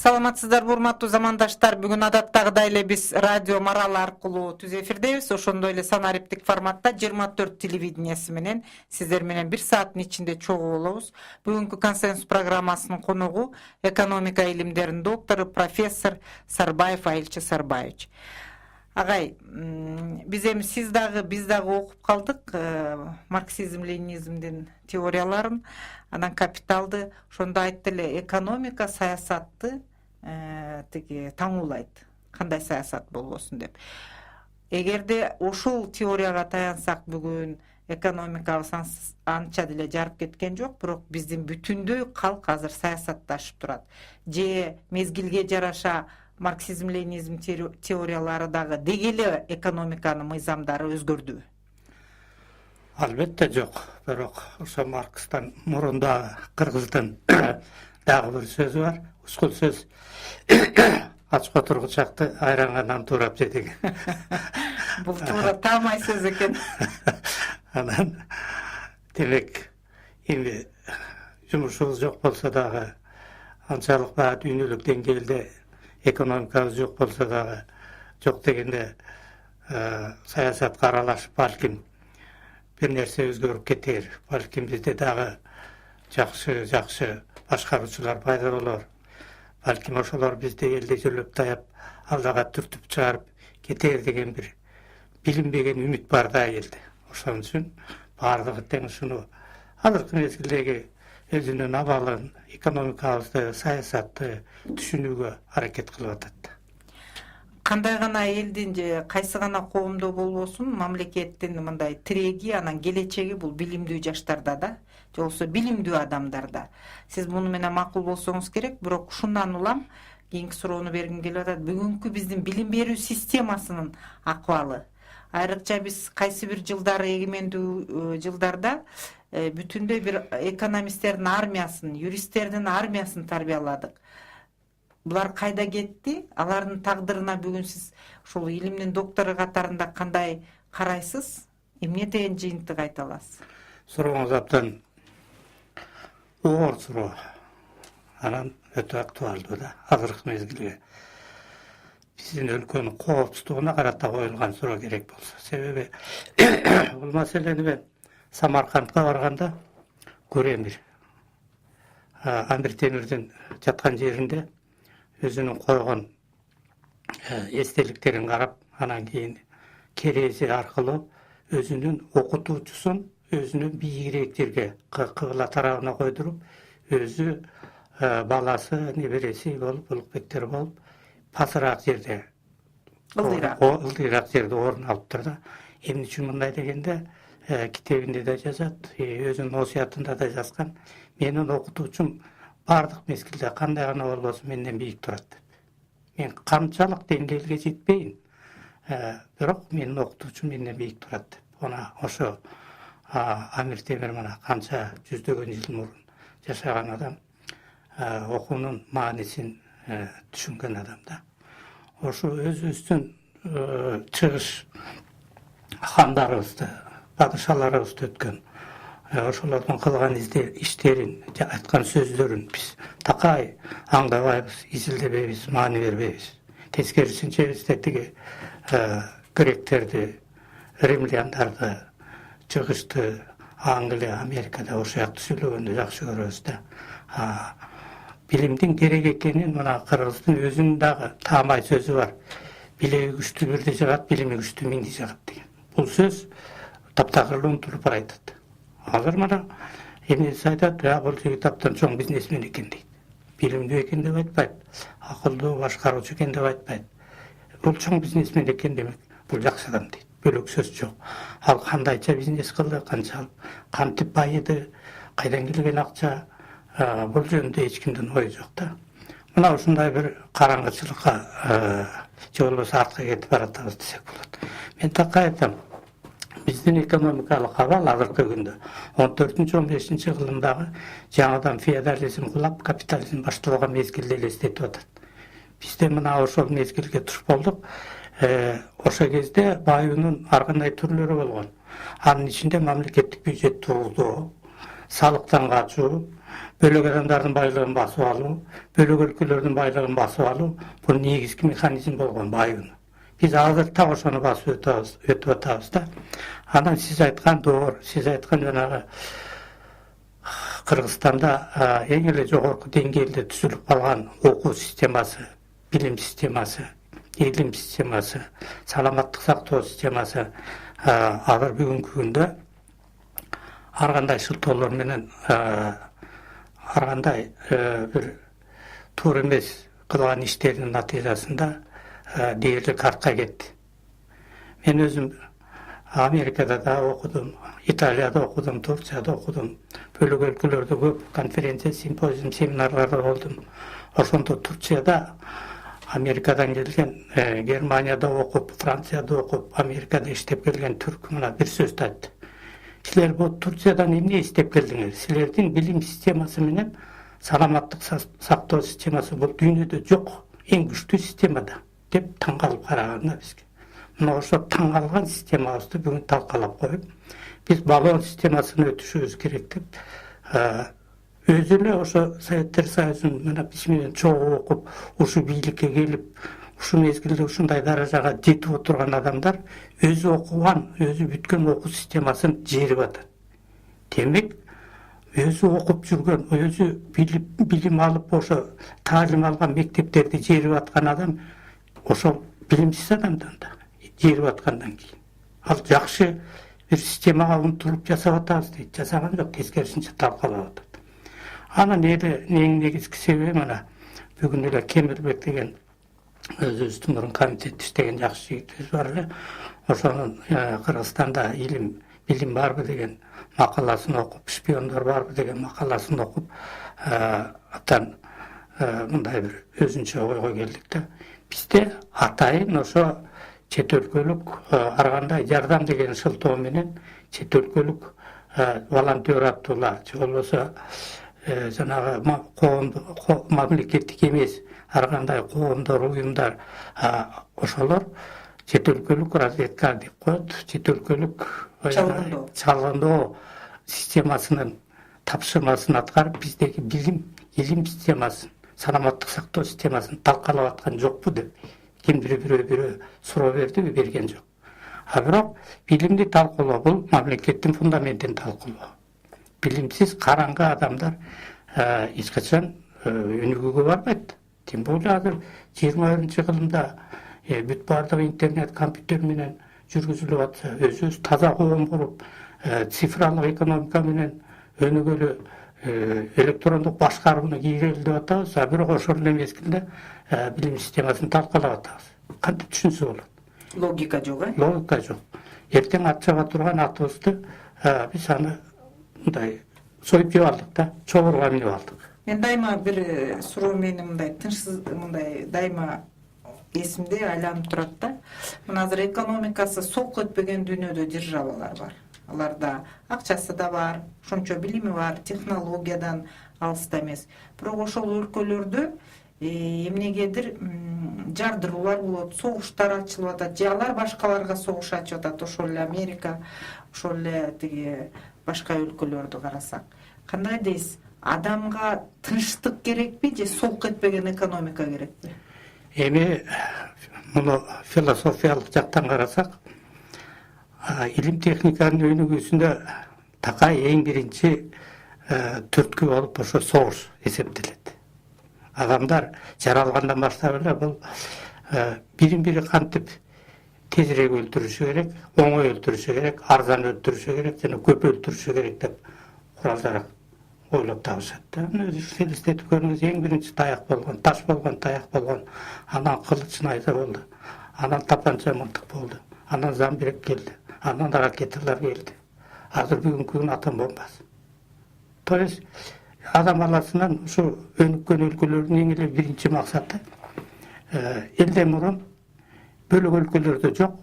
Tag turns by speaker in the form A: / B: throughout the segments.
A: Саламатсыздарбы, урматтуу замандаштар. Бүгүн адаттагыдай эле биз радио Марал аркылуу түз эфирдебиз. Ошондой эле санариптик форматта 24 телевидениясы менен сиздер менен 1 сааттын ичинде чогуу болобуз. Бүгүнкү консенсус программасынын коногу экономика илимдеринин доктору профессор Сарбаев Айылчы Сарбаевич. Агай, биз эми биз дагы окуп калдык марксизм ленинизмдин теорияларын, анан капиталды. Ошондо айтты эле экономика саясатты тиги таңуулайт, кандай саясат болбосун деп. Эгерде ушул теорияга таянсак, бүгүн экономикабыз анча деле жарып кеткен жок, бирок биздин бүтүндөй калк азыр саясатташып турат. Же мезгилге жараша марксизм-ленинизм теориялары дагы дегеле экономиканын мыйзамдары өзгөрдүбү?
B: Албетте жок, бирок ошо Маркстан мурун да кыргыздын дагы бир сөзү бар. Ушул сөз ачка тургучакты айранга нан туурап же деген.
A: Бул туура таамай сөз экен.
B: Анан демек эми жумушубуз жок болсо дагы, анчалык баа дүйнөлүк деңгээлде экономикабыз жок болсо дагы, жок дегенде саясатка аралашып балким бир нерсе өзгөрүп кетер. Балким бизде дагы жакшы башкаруучулар пайда болор. Балким ошолор бизди элде жөлөп таяп, алдыга түртүп чыгарып кетер деген бир билинбеген үмүт бар да элде. Ошон үчүн баардыгы тең ушуну азыркы мезгилдеги өзүнүн абалын, экономикабызды, саясатты түшүнүүгө аракет кылып атат.
A: Кандай гана элдин же кайсы гана коомдо болбосун, мамлекеттин мындай тиреги, анан келечеги бул билимдүү жаштарда да, же болбосо билимдүү адамдарда. Сиз муну менен макул болсоңуз керек, бирок ушундан улам кийинки суроону бергим келип атат. Бүгүнкү биздин билим берүү системасынын акыбалы. Айрыкча биз кайсы бир жылдары, эгемендүү жылдарда бүтүндөй бир экономисттердин армиясын, юристтердин армиясын тарбияладык. Булар кайда кетти? Алардын тагдырына бүгүн сиз ушул илимдин доктору катарында кандай карайсыз? Эмне деген жыйынтык айта аласыз?
B: Сурооңуз абдан оор суроо. Анан өтө актуалдуу да, азыркы мезгилге. Биздин өлкөнүн коопсуздугуна карата коюлган суроо керек болсо. Себеби бул маселени мен Самаркандка барганда көрөм бир. Амир Темирдин жаткан жеринде өзүнүн койгон эстеликтерин карап, анан кийин керези аркылуу өзүнүн окутуучусун өзүнүн бийигирээк жерге кыбла тарабына койдуруп, өзү баласы, небереси болуп, улукбектер болуп, пасыраак жерде, ылдыйраак жерде орун алыптыр да. Эмне үчүн мындай дегенде, китебинде да жазат, өзүнүн осуятында да жазган, менин окутуучум бардык мезгилде кандай гана болбосун менден бийик турат деп. Мен канчалык деңгээлге жетпейин, бирок менин окутуучум менден бийик турат деп. Она ошо Амир Темир мына канча жүздөгөн жыл мурун жашаган адам, окуунун маанисин түшүнгөн адам да. Ошо өзүбүздүн чыгыш хандарыбызды, падышаларыбызды өткөн ошолордун кылган иштерин, айткан сөздөрүн биз такай аңдабайбыз, изилдебейбиз, маани бербейбиз. Тескерисинче бизде тиги гректерди, римляндарды, чыгышты Англия, Америкада ошол жакты сүйлөгөндү жакшы көрөбүз да. Билимдин керек экенин мына кыргыздын өзүнүн дагы таамай сөзү бар. Билеги күчтүү бирди жыгат, билими күчтүү миңди жыгат деген. Бул сөз таптакыр унутулуп баратат. Азыр мына эмнеси айтат, бул жигит абдан чоң бизнесмен экен дейт. Билимдүү экен деп айтпайт, акылдуу башкаруучу экен деп айтпайт. Бул чоң бизнесмен экен демек, бул жакшы адам дейт. Бөлөк сөз жок. Ал кандайча бизнес кылды, кантип байыды, кайдан келген акча, бул жөнүндө эч кимдин ою жок да. Мына ушундай бир караңгычылыкка же болбосо артка кетип баратабыз десек болот. Мен так айтам, биздин экономикалык абал азыркы күндө 14-15 кылымдагы жаңадан феодализм кулап, капитализм башталган мезгилди элестетип атат. Бизде мына ошол мезгилге туш болдук. Ошол кезде байыуунун ар кандай түрлөрү болгон. Анын ичинде мамлекеттик бюджет тургузуу, салыктан качуу, бөлек адамдардын байлыгын басып алуу, бөлек өлкөлөрдүн байлыгын басып алуу бул негизги механизм болгон байыгын. Биз азыр так ошону басып өтүп атабыз да. Анан сиз айткан doğru, сиз айткан жанагы Кыргызстанда эң эле жогорку деңгээлде түзүлүп калган окуу системасы, билим системасы, илим системасы, саламаттык сактоо системасы азыр бүгүнкү күндө ар кандай шылтоолор менен ар кандай бир туура эмес кылган иштердин натыйжасында дээрлик артка кетти. Мен өзүм Америкада да окудум, Италияда окудум, Турцияда окудум, бөлөк өлкөлөрдө көп конференция, симпозиум, семинарларда болдум. Ошондо Турцияда Америкадан келген, Германияда окуп, Францияда окуп, Америкада иштеп келген түрк мына бир сөздү айтты. Силер бул Турциядан эмне иштеп келдиңер? Силердин билим системасы менен саламаттык сактоо системасы бул дүйнөдө жок, эң күчтүү системада деп таң калып караганына бизге. Мына ошо таң калган системабызды бүгүн талкалап коюп, биз баллон системасын өтүшүбүз керек деп, өзү эле ошо Советтер Союзунун мына биз менен чогуу окуп, ушу бийликке келип, ушу мезгилде ушундай даражага жетип отурган адамдар өзү окуган, өзү бүткөн окуу системасын жерип атат. Демек, өзү окуп жүргөн, өзү билим алып, ошо таалим алган мектептерди жерип аткан адам ошол билимсиз адамдан да жерип аткандан кийин ал жакшы бир системага умтулуп жасап атабыз дейт. Жасаган жок, тескерисинче талкалап атат. Анан эң негизги себеби мына бүгүн эле Кемирбек деген өзүбүздүн мурун комитетте иштеген жакшы жигитибиз бар эле. Ошонун Кыргызстанда билим барбы деген макаласын окуп, шпиондор барбы деген макаласын окуп, атан мындай бир өзүнчө ойго келдик да. Бизде атайын ошо чет өлкөлүк ар кандай жардам деген шылтоо менен чет өлкөлүк волонтер аттуулар же болбосо жанагы мамлекеттик эмес ар кандай коомдор, уюмдар ошолор чет өлкөлүк разведка деп коет, чет өлкөлүк чалгындоо системасынын тапшырмасын аткарып биздеги илим системасын, саламаттык сактоо системасын талкалап аткан жокпу деп кимдир бирөө суроо бердиби? Берген жок. А бирок билимди талкуулоо бул мамлекеттин фундаментин талкуулоо. Билимсиз караңгы адамдар эч качан өнүгүүгө барбайт. Тем более азыр 21-кылымда бүт баардыгы интернет, компьютер менен жүргүзүлүп атса, өзүбүз таза коом куруп, цифралык экономика менен өнүгөлү электрондук башкарууну кийрели деп атабыз, а бирок ошол эле мезгилде билим системасын талкалап атабыз. Кантип түшүнсө болот?
A: Логика жок,
B: Логика жок. Эртең ат чаба турган атыбызды биз аны мындай союп жеп алдык да, чобурга минип алдык.
A: Мен дайыма бир суроо мени мындай тынчсыз мындай дайыма эсимде айланып турат да. Мына азыр экономикасы солк өтпөгөн дүйнөдө державалар бар. Аларда акчасы да бар, ошончо билими бар, технологиядан алыста эмес. Бирок ошол өлкөлөрдө эмнегедир жардыруулар болот, согуштар ачылып атат, же алар башкаларга согуш ачып атат, ошол эле Америка, ошол эле тиги башка өлкөлөрдү карасак. Кандай дейсиз? Адамга тынчтык керекпи же солк этпеген экономика керекпи?
B: Эми муну философиялык жактан карасак, илим техниканын өнүгүүсүндө такай эң биринчи түрткү болуп ошо согуш эсептелет. Адамдар жаралгандан баштап эле бул бирин-бири кантип тезирээк өлтүрүшү керек, оңой өлтүрүшү керек, арзан өлтүрүшү керек жана көп өлтүрүшү керек деп куралдар ойлоп табышат да. Өзү эстетип көрүңүз, эң биринчи таяк болгон, таш болгон, таяк болгон, анан кылыч найза болду, анан тапанча мылтык болду, анан замбирек келди, анан ракеталар келди. Азыр бүгүнкү күн атом бомбасы. То есть адам баласынын ушу өнүккөн өлкөлөрдүн эң эле биринчи максаты элден мурун бөлөк өлкөлөрдө жок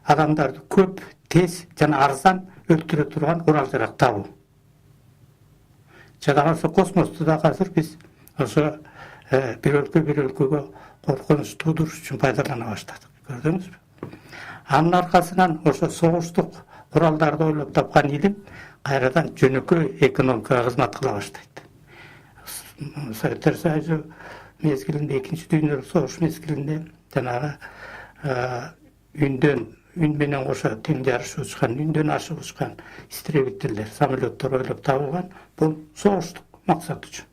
B: адамдарды көп, тез жана арзан өлтүрө турган курал-жарак табуу. Жана ошо космосту да азыр биз ошо бир өлкөгө коркунуч туудуруш үчүн пайдалана баштадык. Көрдүңүзбү? Анын аркасынан ошо согуштук куралдарды ойлоп тапкан илим кайрадан жөнөкөй экономикага кызмат кыла баштайт. Советтер Союзу mezgilinde, ikinci Dünyalыk Soğuş mezgilinde janağı ün menen koşa teң jarışıp uçkan, ünden aşıp uçkan istrebitler, samolyotlar oylap tabılgan, bu soğuştuk maksat üçün.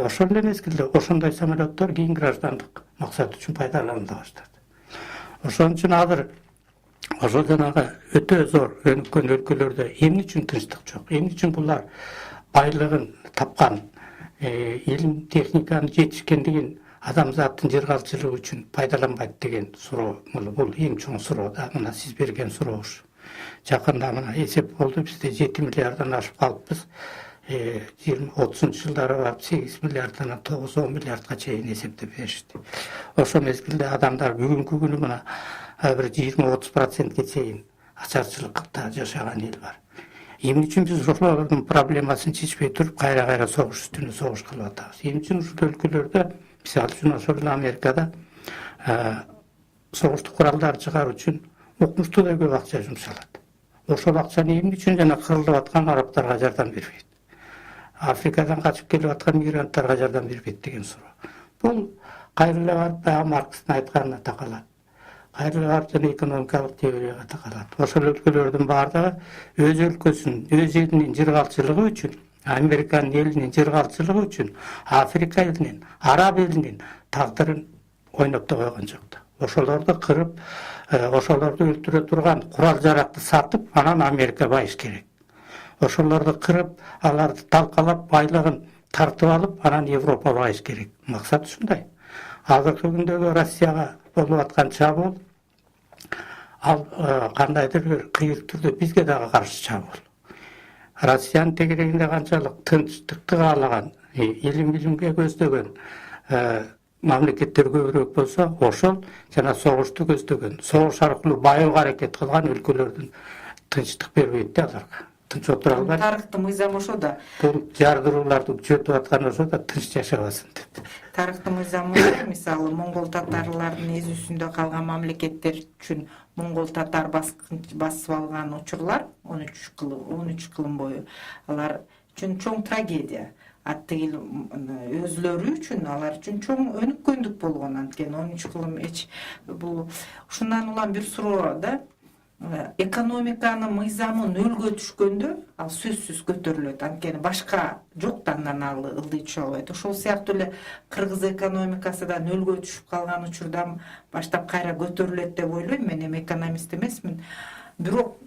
B: Oşol эле mezgilde oşonday samolyotlar keyin граждандык maksat üçün пайдаланыла баштады. Ошон үчүн азыр ошол жанагы өтө зор өнүккөн өлкөлөрдө эмне үчүн тынчтык жок? Эмне үчүн булар байлыгын тапкан, илим техниканы жетишкендигин адамзаттын жыргалчылыгы үчүн пайдаланбайт деген суроо. Бул эң чоң суроо да, мына сиз берген суроош. Жакында мына эсеп болду, бизде 7 миллиарддан ашып калыппыз. 20-30 жылдары барып 8 миллиарддан 9-10 миллиардга чейин эсептеп беришти. Ошо мезгилде адамдар бүгүнкү күнү мына bir 20-30%ге чейин ачарчылыкта жашаган эл бар. Эмне үчүн биз ошолордун проблемасын чечпей туруп кайра согуш үстүнө согуш кылып атабыз? Эмне үчүн ушул өлкөлөрдө, мисалы үчүн ошол Америкада согуштук куралдарды чыгаруу үчүн укмуштуу да көп акча жумшалат. Ошол акчаны эмне үчүн жана кырылып аткан арабтарга жардам бербейт? Африкадан качып келип аткан мигранттарга жардам бербейт деген суроо. Бул кайрылып барып баягы Маркстын айтканына такалат. Кайрылып барып жана экономикалык теорияга такалат. Ошол өлкөлөрдүн баардыгы өз өлкөсүнүн, өз элинин жыргалчылыгы үчүн, Американын элинин жыргалчылыгы үчүн, Африка элинин, Араб элинин тагдырын ойноп да койгон жок да. Ошолорду кырып, ошолорду өлтүрө турган курал жаракты сатып, анан Америка байыш керек. Ошолорду кырып, аларды талкалап, байлыгын тартып алып, анан Европа байыш керек. Максат ушундай. Азыркы күндөгү Россияга болуп аткан чабуул, ал кандайдыр бир кыйыр түрдө бизге дагы каршы чабуул. Россиянын тегерегинде канчалык тынчтыкты каалаган, илимге көздөгөн мамлекеттер көбүрөөк болсо, ошол жана согушту көздөгөн, согуш аркылуу байууга аракет кылган өлкөлөрдүн тынчтык бербейт да аларга. Тынч отура албайт.
A: Тарыхтын мыйзамы ошо да.
B: Бул жардырууларды күчөтүп аткан ошо да тынч жашабасын деп.
A: Тарыхтын мыйзамы мисалы моңгол татарлардын эзүсүндө калган мамлекеттер үчүн моңгол татар басып алган учурлар 13 кылым бою алар үчүн чоң трагедия. Аттыгил өзлөрү үчүн алар үчүн чоң өнүккөндүк болгон, анткени 13 кылым бул ушундан улам бир суроо да. Экономиканын мыйзамы нөлгө түшкөндө ал сөзсүз көтөрүлөт, анткени башка жоктан ал ылдый түшө албайт. Ошол сыяктуу эле кыргыз экономикасы да нөлгө түшүп калган учурдан баштап кайра көтөрүлөт деп ойлойм. Мен эми экономист эмесмин. Бирок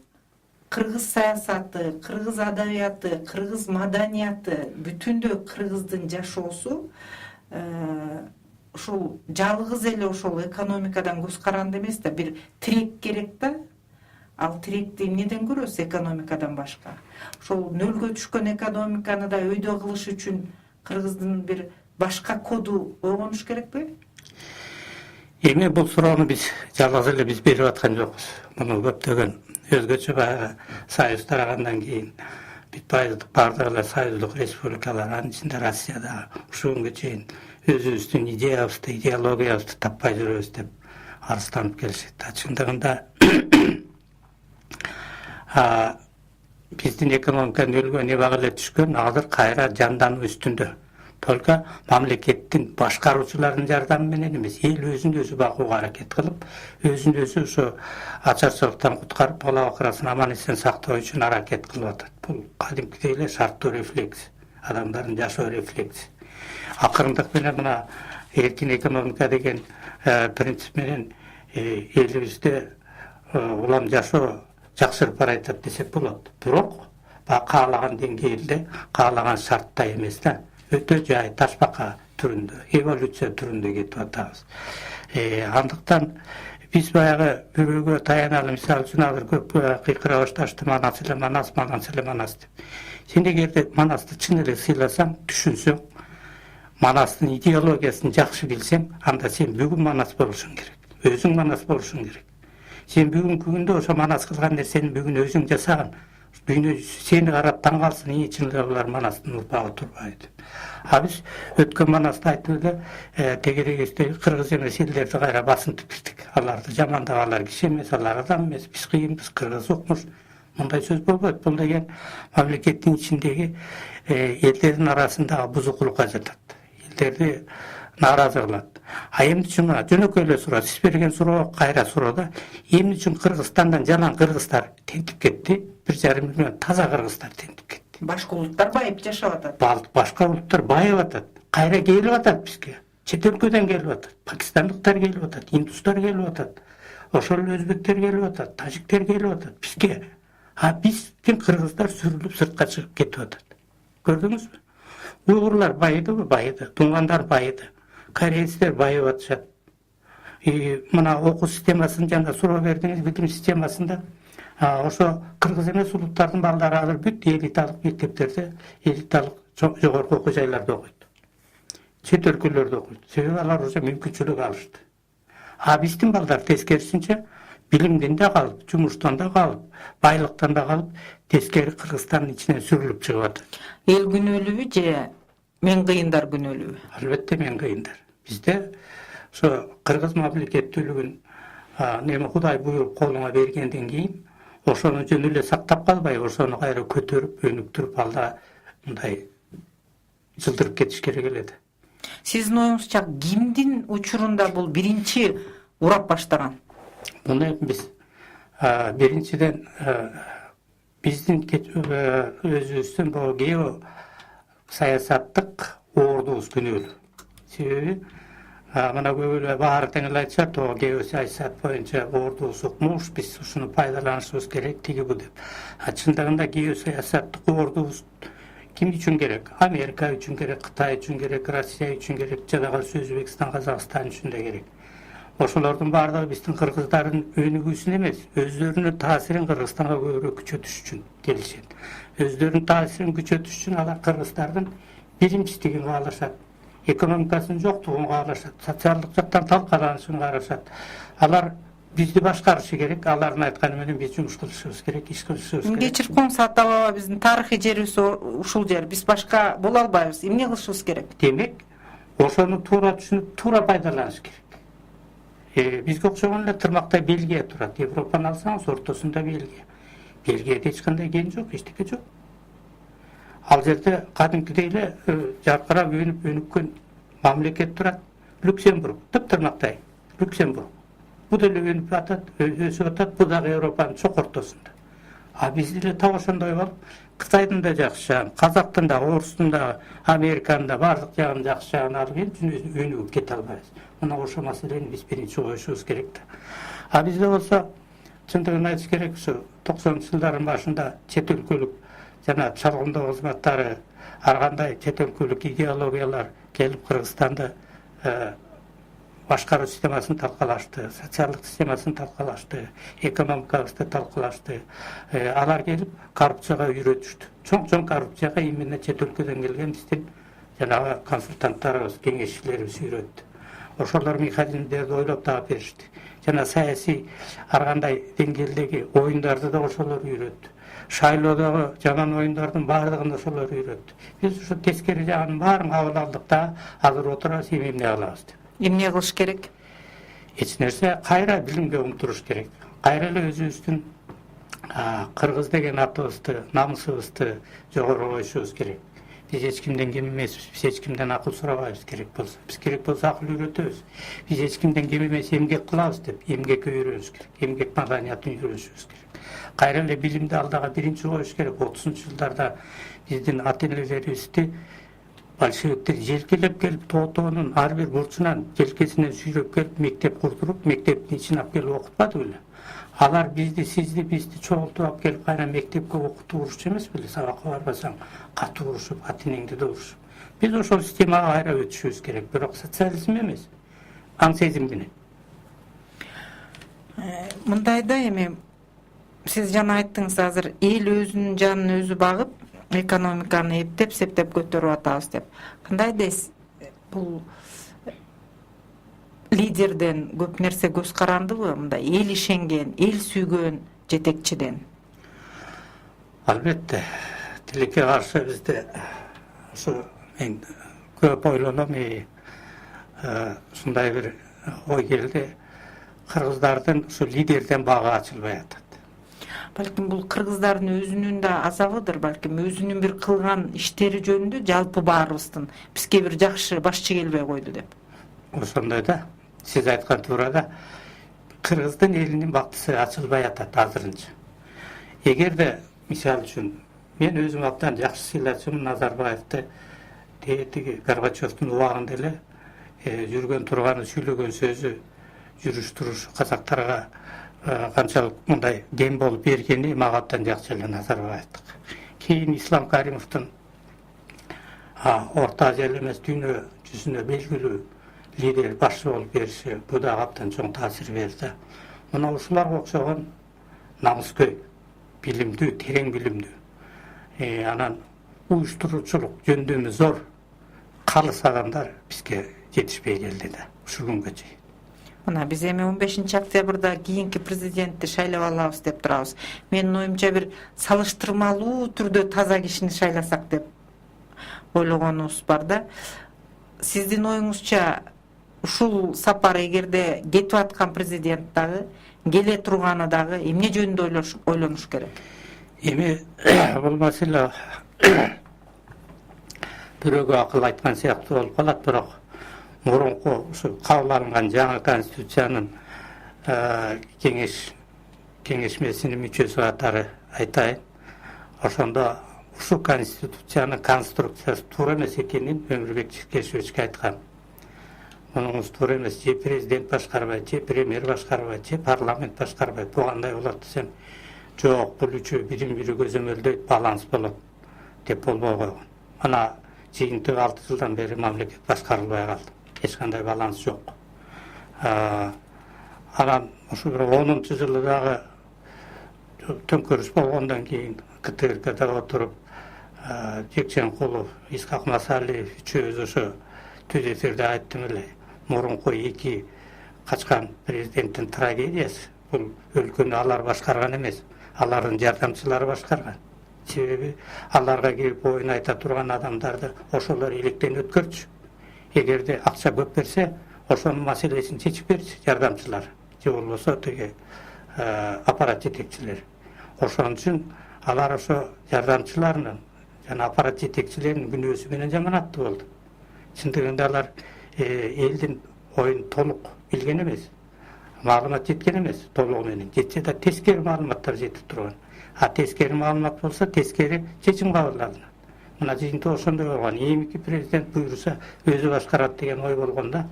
A: кыргыз саясаты, кыргыз адабияты, кыргыз маданияты, бүтүндөй кыргыздын жашоосу ушул жалгыз эле ошол экономикадан көз каранды эмес да, бир тирек керек да. Ал тиректи эмнеден көрөбүз экономикадан башка? Ошол нөлгө түшкөн экономиканы да өйдө кылыш үчүн кыргыздын бир башка коду ойгонуш керекпи?
B: Эми бул суроону биз жалгыз эле биз берип аткан жокпуз. Муну көптөгөн өзгөчө баягы союз тарагандан кийин бүт баардык эле союздук республикалар, анын ичинде Россия да ушул күнгө чейин өзүбүздүн идеябызды, идеологиябызды таппай жүрөбүз деп арызданып келишет. Чындыгында биздин экономика нөлгө небагы эле түшкөн, азыр кайра жандануу үстүндө. Только мамлекеттин башкаруучуларынын жардамы менен эмес, эл өзүн өзү багууга аракет кылып, өзүн өзү ошо ачарчылыктан куткарып, бала акырасын аман эсен сактоо үчүн аракет кылып атат. Бул кадимкидей эле шарттуу рефлекс, адамдардын жашоо рефлекси. Акырындык менен мына эркин экономика деген принцип менен элибизде улам жашоо жакшырып баратат десек болот. Бирок каалаган деңгээлде, каалаган шартта эмес да, өтө жай ташбака түрүндө, эволюция түрүндө кетип атабыз. Андыктан биз баягы бирөөгө таяналы, мисалы үчүн азыр көп кыйкыра башташты, Манас эле Манас деп. Сен эгерде Манасты чын эле сыйласаң, түшүнсөң, Манастын идеологиясын жакшы билсең, анда сен бүгүн Манас болушуң керек. Өзүң Манас болушуң керек. Сен бүгүнкү күндө ошо Манас кылган нерсени бүгүн өзүң жасаган. Дүйнө сени карап таң калсын, чын эле булар Манастын урпагы турбайбы деп. Биз өткөн Манасты айтып эле тегерегибизде кыргыз эмес элдерди кайра басынтып кирдик. Аларды жамандаганlar киши эмес, алар адам эмес, биз кыйынбыз, кыргыз укмуш. Мындай сөз болбойт. Бул деген мамлекеттин ичиндеги элдердин арасындагы бузукулукка жатат. Элдерди нааразы кылат. Эмне үчүн жөнөкөй эле суроо, сиз берген суроо кайра суроо да. Эмне үчүн Кыргызстандан жалаң кыргыздар тентип кетти? 1,5 миллион таза кыргыздар тентип кетти.
A: Башка улуттар байып жашап атат.
B: Башка улуттар байып атат. Кайра келип атат бизге. Чет өлкөдөн келип атат. Пакистандыктар келип атат, индустар келип атат. Ошол өзбектер келип атат, тажиктер келип атат бизге. Биздин кыргыздар сүрүлүп сыртка чыгып кетип атат. Көрдүңүзбү? Уйгурлар байыдыбы? Байыды. Туңгандар байыды. Корейцтер байып атышат. Мына окуу системасын жана суроо бердиңиз, билим системасында ошо кыргыз эмес улуттардын балдары азыр бүт элиталык мектептерде, элиталык жогорку окуу жайларда окуйт. Чет өлкөлөрдө окуйт. Себеби алар уже мүмкүнчүлүк алышты. Биздин балдар тескерисинче билимден да калып, жумуштан да калып, байлыктан да калып, тескери Кыргызстандын ичинен сүрүлүп чыгып атат.
A: Эл күнөөлүүбү же мен кыйындар күнөөлүүбү?
B: Албетте мен кыйындар. Бизде ошо кыргыз мамлекеттүүлүгүн неме Кудай буйруп колуңа бергенден кийин ошону жөн эле сактап калбай, ошону кайра көтөрүп, өнүктүрүп алда мындай жылдырып кетиш керек эле да.
A: Сиздин оюңузча кимдин учурунда бул биринчи урап баштаган?
B: Муну биз биринчиден биздин өзүбүздүн бул гео саясаттык ордубуз күнөөлүү. Себеби мына көп эле баары тең айтышат, гео саясат боюнча ордубуз укмуш, биз ушуну пайдаланышыбыз керек, тиги бу деп. Чындыгында гео саясаттык ордубуз ким үчүн керек? Америка үчүн керек, Кытай үчүн керек, Россия үчүн керек, жана Өзбекстан, Казакстан үчүн да керек. Ошолордун баардыгы биздин кыргыздардын өнүгүүсүн эмес, өздөрүнүн таасирин Кыргызстанга көбүрөөк күчөтүш үчүн келишет. Өздөрүнүн таасирин күчөтүш үчүн алар кыргыздардын биримчилигин каалашат, экономикасынын жоктугун каалашат, социалдык жактан талкаланышын каалашат. Алар бизди башкарышы керек, алардын айтканы менен биз жумуш кылышыбыз керек, иш кылышыбыз керек.
A: Кечирип коңуз ата баба, биздин тарыхый жерибиз ушул жер. Биз башка боло албайбыз. Эмне кылышыбыз керек?
B: Демек, ошону туура түшүнүп, туура пайдаланыш керек. Бизге окшогон эле тырмактай Бельгия турат. Европаны алсаңыз, ортосунда Бельгия. Бельгияда эч кандай кен жок, эчтеке жок. Ал жерде кадимкидей эле жаркырап өнүккөн мамлекет турат. Люксембург, тырмактай Люксембург. Бу деле өнүп атат, өсүп атат, бу дагы Европанын чок ортосунда. Биз деле так ошондой болуп, Кытайдын да жакшы жагын, Казактын да, Орустун да, Американын да бардык жагын жакшы жагын алып келип өнүгүп кете албайбыз. Мына ошол маселени биз биринчи коюшубуз керек да. Бизде болсо чындыгын айтыш керек, ушу 90-жылдардын башында чет өлкөлүк жана чалгындоо кызматтары, ар кандай чет өлкөлүк идеологиялар келип Кыргызстанды башкаруу системасын талкалашты, социалдык системасын талкалашты, экономикабызды талкалашты. Алар келип коррупцияга үйрөтүштү. Чоң коррупцияга именно чет өлкөдөн келген биздин жанагы консультанттарыбыз, кеңешчилерибиз үйрөттү. Ошолор механизмдерди ойлоп таап беришти. Жана саясий ар кандай деңгээлдеги оюндарды да ошолор үйрөттү. Шайлоодогу жаман оюндардын баардыгын ошолор үйрөттү. Биз ушу тескери жагын баарын кабыл алдык да, азыр отурабыз, эмне кылабыз деп.
A: Эмне кылыш керек?
B: Эч нерсе, кайра билимге умтуруш керек. Кайра эле өзүбүздүн кыргыз деген атыбызды, намысыбызды жогору коюшубуз керек. Биз эч кимден кем эмеспиз, биз эч кимден акыл сурабайбыз керек болсо. Биз керек болсо акыл үйрөтөбүз. Биз эч кимден кем эмес эмгек кылабыз деп, эмгекке үйрөнүш керек. Эмгек маданиятын үйрөнүшүбүз керек. Кайра эле билимди алдыга биринчи коюш керек. 30-жылдарда биздин ата-энелерибизди большевиктер желкелеп келип, тоотоонун ар бир бурчунан желкесинен сүйрөп келип, мектеп курдуруп, мектептин ичине алып келип окутпады беле? Алар бизди чогултуп алып келип, кайра мектепке окутуп урушчу эмес беле? Сабакка барбасаң, катуу урушуп, ата-энеңди да урушуп. Биз ошол системага кайра өтүшүбүз керек, бирок социализм эмес, аң сезим менен.
A: Мындайда эми сиз жана айттыңыз, азыр эл өзүнүн жанын өзү багып, экономиканы эптеп-септеп көтөрүп атабыз деп. Кандай дейсиз? Бул лидерден көп нерсе көз карандыбы? Мындай эл ишенген, эл сүйгөн жетекчиден.
B: Албетте, тилекке каршы бизде ушу мен көп ойлоном, ушундай бир ой келди. Кыргыздардын ушу лидерден бага ачылбай атат.
A: Балким бул кыргыздардын өзүнүн да азабыдыр, балким өзүнүн бир кылган иштери жөнүндө жалпы баарыбыздын бизге бир жакшы башчы келбей койду деп.
B: Ошондой да, сиз айткан туура да, кыргыздын элинин бактысы ачылбай атат азырынча. Эгерде, мисалы үчүн, мен өзүм абдан жакшы сыйлачумун Назарбаевди, тиги Горбачевдун убагында эле жүргөн турганы, сүйлөгөн сөзү, жүрүш турушу казактарга канчалык мындай кем болуп бергени мага абдан жакшы эле Назарбаевдик. Кийин Ислам Каримовдун Орто Азия эле эмес дүйнө жүзүнө белгилүү лидер башчы болуп бериши бул да абдан чоң таасир берди. Мына ушуларга окшогон намыскөй, билимдүү, терең билимдүү, анан уюштуруучулук жөндөмү зор калыс адамдар бизге жетишпей келди да ушул күнгө чейин.
A: Мына биз эми 15 октябрда кийинки президентти шайлап алабыз деп турабыз. Менин оюмча бир салыштырмалуу түрдө таза кишини шайласак деп ойлогонубуз бар да. Сиздин оюңузча ушул сапар эгерде кетип аткан президент дагы, келе турганы дагы эмне жөнүндө ойлонуш керек?
B: Эми бул маселе бирөөгө акыл айткан сыяктуу болуп калат, бирок мурунку ушу кабыл алынган жаңы конституциянын кеңешмесинин мүчөсү катары айтайын. Ошондо ушул конституциянын конструкциясы туура эмес экенин Өмүрбек Чекешевичке айткан. Мунуңуз туура эмес, же президент башкарбайт, же премьер башкарбайт, же парламент башкарбайт. Бул кандай болот десем, жок, бул үчөө бири-бири көзөмөлдөйт, баланс болот деп болбой койгон. Мына жыйынтыгы 6 жылдан бери мамлекет башкарылбай калды. Эч кандай баланс жок. Анан ушу 10-жылы дагы төңкөрүш болгондон кийин КТРКда отуруп Жекченкулов, Исхак Масалиев үчөөбүз ошо түз эфирде айттым эле. Мурунку эки качкан президенттин трагедиясы. Бул өлкөнү алар башкарган эмес, алардын жардамчылары башкарган. Себеби аларга келип оюн айта турган адамдарды ошолор электен өткөрчү. Эгерде акча көп берсе, ошонун маселесин чечип берчү жардамчылар, же болбосо тиги аппарат жетекчилери. Ошон үчүн алар ошо жардамчыларынын жана аппарат жетекчилеринин күнөөсү менен жаманаттуу болду. Чындыгында алар элдин оюн толук билген эмес, маалымат жеткен эмес, толугу менен. Жетсе да тескери маалыматтар жетип турган. Тескери маалымат болсо, тескери чечим кабыл алынат. Мына жыйынтык ошондой болгон. Эмики президент буйруса өзү башкарат деген ой болгондо,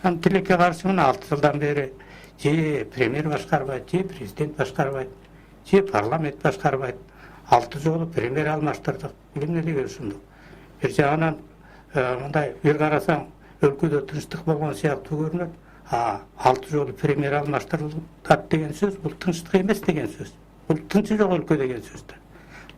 B: тилекке каршы мына 6 жылдан бери же премьер башкарбайт, же президент башкарбайт, же парламент башкарбайт. 6 жолу премьер алмаштырдык. Эмне деген ушундук. Бир жагынан мындай бир карасаң өлкөдө тынчтык болгон сыяктуу көрүнөт. 6 жолу премьер алмаштырылат деген сөз бул тынчтык эмес деген сөз. Бул тынчы жок өлкө деген сөз да.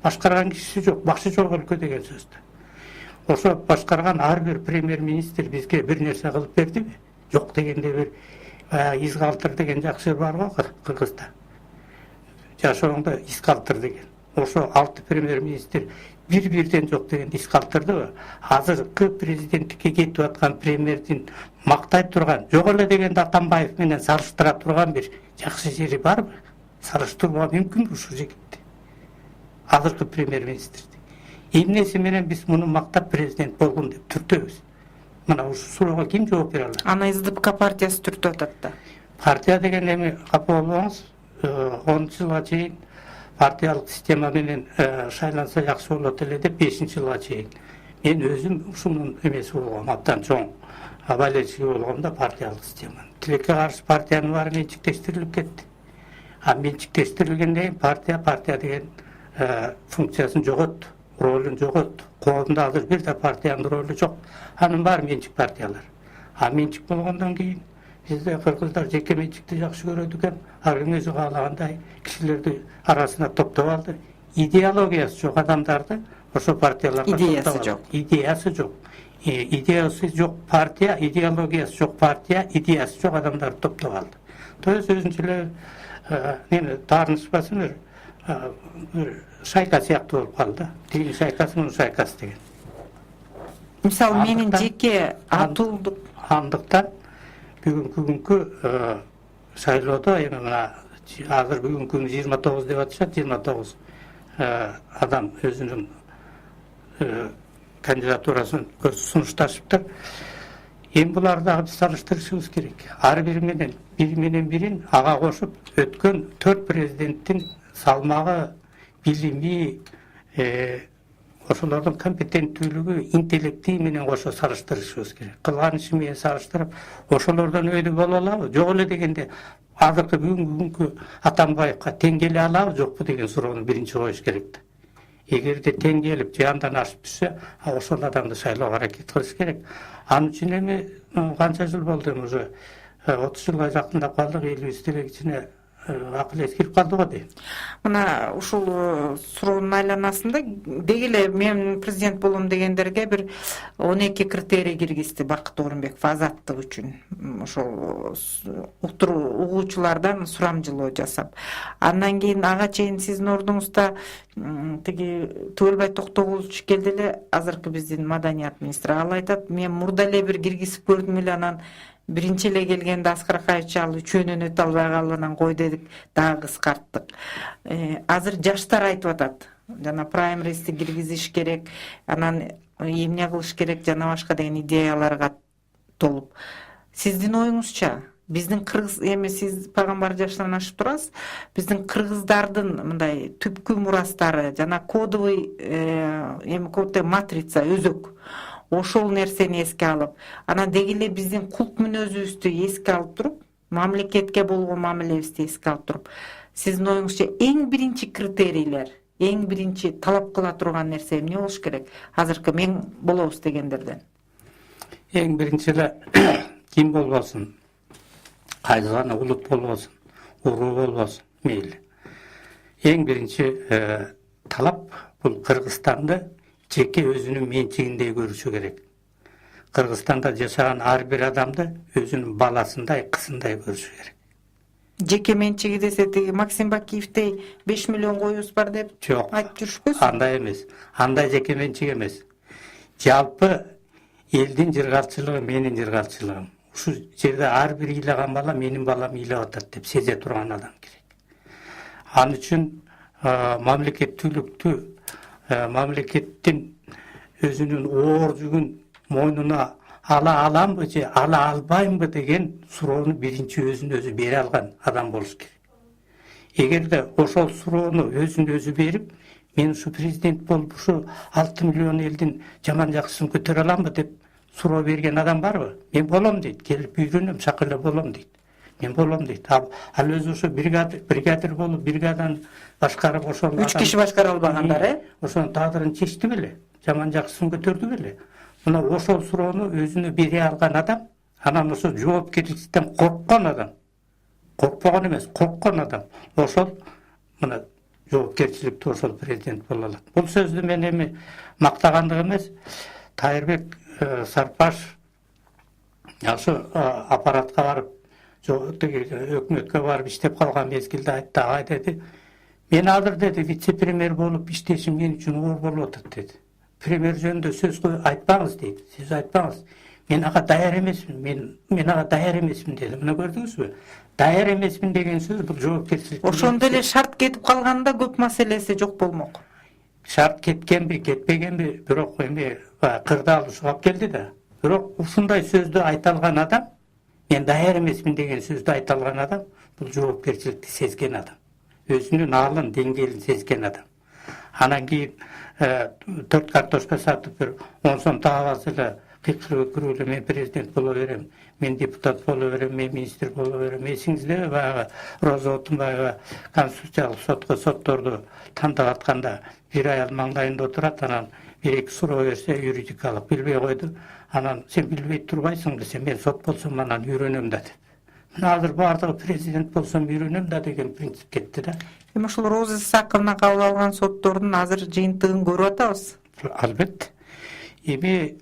B: Башкарган кишиси жок, бакчы жок өлкө деген сөз да. Ошо башкарган ар бир премьер-министр бизге бир нерсе кылып бердиби? Жок дегенде бир из калтыр деген жакшы бар го Кыргызда. Жашооңдо из калтыр деген. Ошо 6 премьер-министр бир-бирден жок деген из калтырды азыркы президенттикке кетип аткан премьердин мактай турган, жок эле дегенде Атамбаев менен салыштыра турган бир жакшы жери барбы? Салыштырууга мүмкүнбү ушул жигитти? Азыркы премьер-министрди. Эмнеси менен биз муну мактап президент болгон деп түртөбүз? Мына ушул суроого ким жооп бере алат?
A: Аны СДПК партиясы түртүп атат да.
B: Партия деген эми капа болбоңуз, 10 жылга чейин партиялык система менен шайланса жакшы болот эле деп 5-жылга чейин. Мен өзүм ушунун эмеси болгом, абдан чоң болельщиги болгом да партиялык система. Тилекке каршы партиянын баары менчиктештирилип кетти. Менчиктештирилгенден кийин партия деген функциясын жоготту, ролун жоготту. Коомдо азыр бир да партиянын ролу жок. Анын баары менчик партиялар. Менчик болгондон кийин бизде кыргыздар жеке менчикти жакшы көрөт экен. Ар ким өзү каалагандай кишилерди арасына топтоп алды. Идеологиясы жок адамдарды ошо партияларга
A: идеясы жок.
B: Идеясы жок. Идеясы жок партия, идеологиясы жок партия, идеясы жок адамдарды топтоп алды. То есть өзүнчө эле нени таарынышпасын бир шайка сыяктуу болуп калды. Тигинин шайкасы, мунун шайкасы деген.
A: Мисалы менин жеке атуулдук
B: андыктан бүгүнкү шайлоодо эми мына Азыр бүгүнкү күнү 29 деп атышат, 29 адам өзүнүн кандидатурасын сунушташыптыр. Эми буларды дагы биз салыштырышыбыз керек. Ар бири менен бирин ага кошуп өткөн 4 президенттин салмагы, билими, ошолордун компетенттүүлүгү, интеллекти менен кошо салыштырышыбыз керек. Кылган иши менен салыштырып, ошолордон өйдө боло алабы? Жок эле дегенде, азыркы бүгүнкү Атамбаевка тең келе алабы, жокпу деген суроону биринчи коюш керек да. Эгерде тең келип, же андан ашып түшсө, ошол адамды шайлоого аракет кылыш керек. Ал үчүн эми канча жыл болду, эми уже 30 жылга жакындап калдык, элибиз деле кичине акыл эс кирип калды го дейм.
A: Мына ушул суроонун айланасында деги эле мен президент болом дегендерге бир 12 критерий киргизди Бакыт Орунбеков азаттык үчүн. Ошол угуучулардан сурамжылоо жасап. Андан кийин ага чейин сиздин ордуңузда тиги Түгөлбай Токтогулович келди эле, азыркы биздин маданият министри. Ал айтат, мен мурда эле бир киргизип көрдүм эле, анан биринчи эле келгенде Аскар Акаевич ал үчөөнөн өтө албай калып, анан кой дедик, дагы кыскарттык. Азыр жаштар айтып атат, жана праймеристи киргизиш керек, анан эмне кылыш керек жана башка деген идеяларга толуп. Сиздин оюңузча, биздин кыргыз, эми сиз пайгамбар жаштан ашып турасыз, биздин кыргыздардын мындай түпкү мурастары жана кодовый эми кодовый матрица, өзөк, ошол нерсени эске алып, анан деги эле биздин кулк мүнөзүбүздү эске алып туруп, мамлекетке болгон мамилебизди эске алып туруп, сиздин оюңузча эң биринчи критерийлер, эң биринчи талап кыла турган нерсе эмне болуш керек? Азыркы мен болобуз дегендерден.
B: Эң биринчи эле ким болбосун, кайсы гана улут болбосун, уруу болбосун, мейли. Эң биринчи талап бул Кыргызстанды жеке өзүнүн менчигиндей көрүшү керек. Кыргызстанда жашаган ар бир адамды өзүнүн баласындай, кызындай көрүшү керек.
A: Жеке менчиги десе, тиги Максим Бакиевдей 5 миллион коюбуз бар деп айтып жүрүшпөсү?
B: Андай эмес. Андай жеке менчик эмес. Жалпы элдин жыргалчылыгы менин жыргалчылыгым. Ушул жерде ар бир ыйлаган бала менин балам ыйлап атат деп сезе турган адам керек. Ал үчүн мамлекеттүүлүктү, мамлекеттин өзүнүн оор жүгүн мойнуна ала аламбы же ала албаймбы деген суроону биринчи өзүн өзү бере алган адам болуш керек. Эгерде ошол суроону өзүн өзү берип, мен ушу президент болуп ушу 6 миллион элдин жаман жакшысын көтөрө аламбы деп суроо берген адам барбы? Мен болом дейт, келип үйрөнөм, чак эле болом дейт. Мен болом дейт. Ал өзү ошо бригадир болуп, бригаданы башкарып ошол
A: 3 киши башкара албагандар,
B: ошонун тагдырын чечти беле, жаман жакшысын көтөрдү беле. Мына ошол суроону өзүнө бере алган адам, анан ошо жоопкерчиликтен корккон адам. Коркпогон эмес, корккон адам. Ошол мына жоопкерчиликтүү ошол президент боло алат. Бул сөздү мен эми мактагандык эмес, Тайырбек Сарпаш ошо аппаратка барып, өкмөткө барып иштеп калган мезгилде айтты, ага деди, мен азыр деди вице-премьер болуп иштешим мен үчүн оор болуп атат деди. Премьер жөнүндө сөз айтпаңыз дейт, сиз айтпаңыз. Мен ага даяр эмесмин, мен ага даяр эмесмин деди. Мына көрдүңүзбү? Даяр эмесмин деген сөз бул жоопкерчилик.
A: Ошондо эле шарт кетип калганда көп маселеси жок болмок.
B: Шарт кеткенби, кетпегенби, бирок эми кырдаал ушуп келди да. Бирок ушундай сөздү айта алган адам, мен даяр эмесмин деген сөздү айта алган адам, бул жоопкерчиликти сезген адам. Өзүнүн аалын, деңгээлин сезген адам. Анан кийин 4 картошка сатып бир 10 сом таап алса эле кыйкырып көрүп эле мен президент боло берем, мен депутат боло берем, мен министр боло берем. Эсиңиздеби баягы Роза Отунбаева Конституциялык сотко сотторду тандап атканда бир аял маңдайында отурат, анан бир-эки суроо берсе юридикалык билбей койду. Анан сен билбей турбайсың десе, мен сот болсом анан үйрөнөм да деп. Мына азыр бардыгы президент болсом үйрөнөм да деген принцип кетти да.
A: Эми ушул Роза Исаковна кабыл алган соттордун азыр жыйынтыгын көрүп атабыз.
B: Албетте. Эми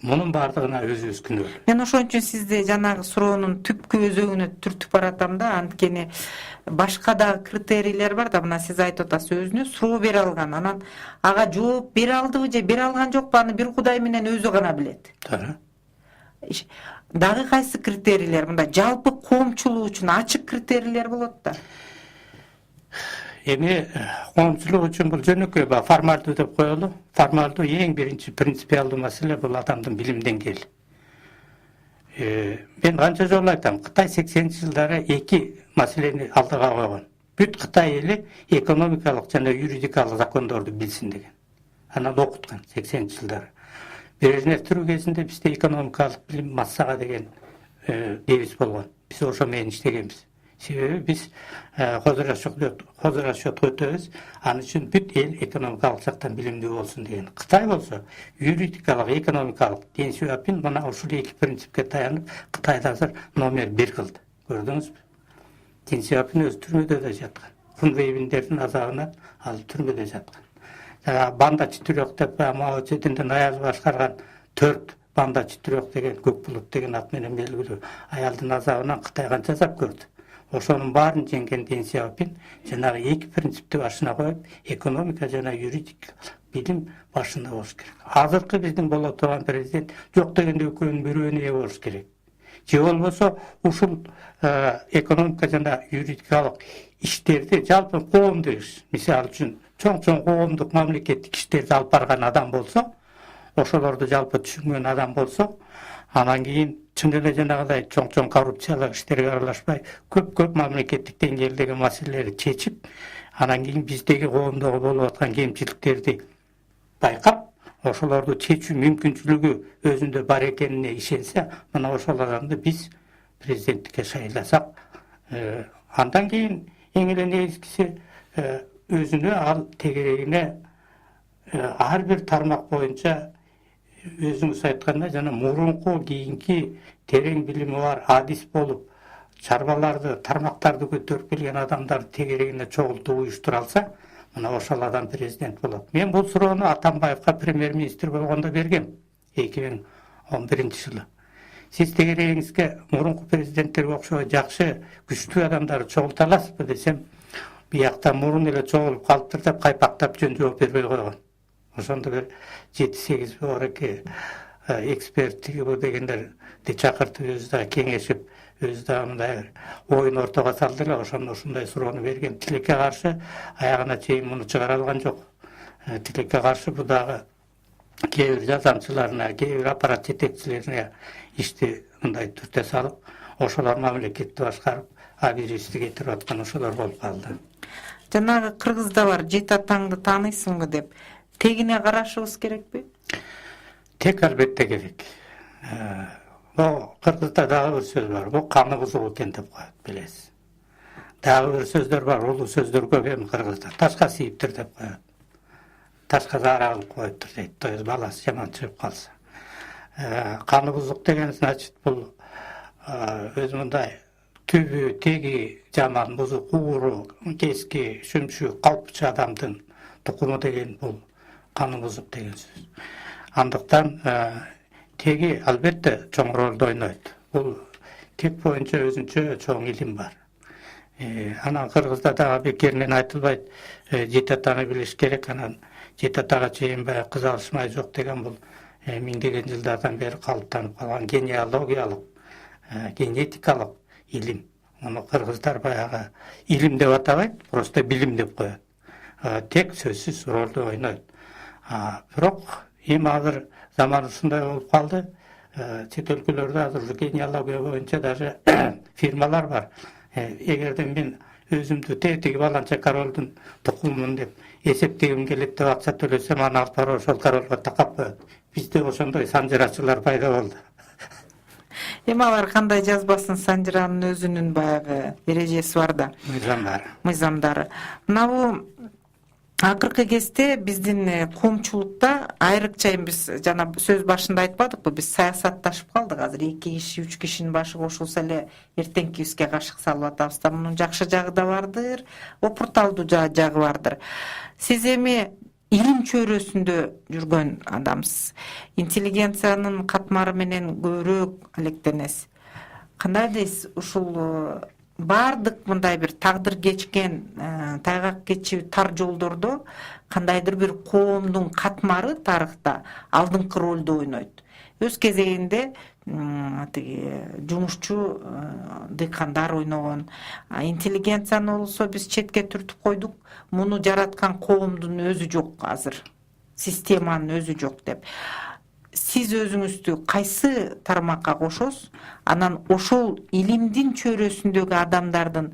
B: мунун бардыгына өзүбүз күнөөлүү.
A: Мен ошон үчүн сизди жанагы суроонун түпкү өзөгүнө түртүп баратам да, анткени башка да критерийлер бар да, мына сиз айтып атасыз, өзүнө суроо бере алган, анан ага жооп бере алдыбы же бере алган жокпу, аны бир Кудай менен өзү гана билет. Дагы кайсы критерийлер мында жалпы коомчулук үчүн ачык критерийлер болот да.
B: Эми коомчулук үчүн бул жөнөкөй формалдуу деп коелу. Формалдуу эң биринчи принципиалдуу маселе бул адамдын билим деңгээли. Мен канча жолу айтам, Кытай 80-жылдары эки маселени алдыга койгон. Бүт Кытай эли экономикалык жана юридикалык закондорду билсин деген. Анан окуткан 80-жылдары. Брежнев түрүү кезинде бизде экономикалык билим массага деген девиз болгон. Биз ошо менен иштегенбиз. Себеби биз хозур расчет өтөбүз, анын үчүн бүт эл экономикалык жактан билимдүү болсун деген. Кытай болсо юридикалык, экономикалык Дэн Сяопин мына ушул эки принципке таянып, Кытайды азыр номер 1 кылды. Көрдүңүзбү? Дэн Сяопин өз түрмөдө да жаткан. Хунвейбиндердин азабынан ал түрмөдө жаткан. Банда четырех деп Мао Цзэдундун аялы башкарган 4 банда четырех деген көк булут деген ат менен белгилүү аялдын азабынан Кытай канча азап көрдү. Ошонун баарын жеңген Дэн Сяопин жанагы эки принципти башына коюп, экономика жана юридика билим башында болуш керек. Азыркы биздин боло турган президент жок дегенде экөөнүн бирөөнө ээ болуш керек. Же болбосо ушул экономика жана юридикалык иштерди жалпы коомдук иш, мисалы үчүн чоң коомдук мамлекеттик иштерди алып барган адам болсо, ошолорду жалпы түшүнгөн адам болсо, анан кийин чын эле жанагыдай чоң коррупциялык иштерге аралашпай, көп мамлекеттик деңгээлдеги маселелерди чечип, анан кийин биздеги коомдогу болуп аткан кемчиликтерди байкап, ошолорду чечүү мүмкүнчүлүгү өзүндө бар экенине ишенсе, мына ошол адамды биз президенттикке шайласак, андан кийин эң эле негизгиси өзүнө ал тегерегине ар бир тармак боюнча өзүңүз айткандай жана мурунку кийинки терең билими бар адис болуп чарбаларды, тармактарды көтөрүп келген адамдарды тегерегине чогултуп уюштура алса, мына ошол адам президент болот. Мен бул суроону Атамбаевка премьер-министр болгондо бергем 2011-жылы. Сиз тегерегиңизге мурунку президенттерге окшой жакшы, күчтүү адамдарды чогулта аласызбы десем, биякта мурун эле чогулуп калыптыр деп кайпактап жөн жооп бербей койгон. Ошондо бир 7-8 боореки эксперттиги бу дегендерди чакыртып өзү да кеңешип, өзү да мындай оюн ортого салды эле. Ошондо ушундай суроону берген. Тилекке каршы аягына чейин муну чыгара алган жок. Тилекке каршы бу дагы кээ бир жазамчыларына, кээ бир аппарат жетекчилерине ишти мындай түртө салып, ошолор мамлекетти башкарып, абийирибизди кетирип аткан ошолор болуп калды.
A: Жанагы кыргызда бар жет атаңды тааныйсыңбы деп, тегине карашыбыз керекпи?
B: Тек албетте керек. Бул кыргызда дагы бир сөз бар. Бул каны бузук экен деп коет, билесиз. Дагы бир сөздөр бар, улуу сөздөр көп эми кыргызда. Ташка сийиптир деп коет. Ташка заара кылып коюптур дейт. То есть баласы жаман чыгып калса. Каны бузук деген значит бул өз мындай түбү, теги жаман, бузук, ууру, кески, шүмшү, калпчы адамдын тукуму деген бул каны бузук деген сөз. Андыктан теги албетте чоң ролду ойнойт. Бул тек боюнча өзүнчө чоң илим бар. Анан кыргызда дагы бекеринен айтылбайт, жет атаны билиш керек, анан жет атага чейин баягы кыз алышмай жок деген бул миңдеген жылдардан бери калыптанып калган генеалогиялык, генетикалык илим. Муну кыргыздар баягы илим деп атабайт, просто билим деп коет. Тек сөзсүз ролду ойнойт. Бирок эми азыр заман ушундай болуп калды. Чет өлкөлөрдө азыр генеалогия боюнча даже фирмалар бар. Эгерде мен өзүмдү тетиги баланча королдун тукумумун деп эсептегим келет деп акча төлөсөм, аны алып барып ошол королго такап коет. Бизде ошондой санжырачылар пайда болду.
A: Эми алар кандай жазбасын, санжыранын өзүнүн баягы эрежеси бар да. Мыйзамдары. Мына бул акыркы кезде биздин коомчулукта айрыкча биз жана сөз башында айтпадыкпы, биз саясатташып калдык. Азыр 2 киши, 3 кишинин башы кошулса эле эртеңкибизге кашык салып атабыз да. Мунун жакшы жагы да бардыр, опурталдуу жагы бардыр. Сиз эми илим чөйрөсүндө жүргөн адамсыз. Интеллигенциянын катмары менен көбүрөөк алектенесиз. Кандай дейсиз, ушул бардык мындай бир тагдыр кечкен, тайгак кечүү тар жолдордо кандайдыр бир коомдун катмары тарыхта алдыңкы ролду ойнойт. Өз кезегинде тиги жумушчу дыйкандар ойногон. Интеллигенцияны болсо биз четке түртүп койдук. Муну жараткан коомдун өзү жок азыр. Системанын өзү жок деп. Сиз өзүңүздү кайсы тармакка кошосуз? Анан ошол илимдин чөйрөсүндөгү адамдардын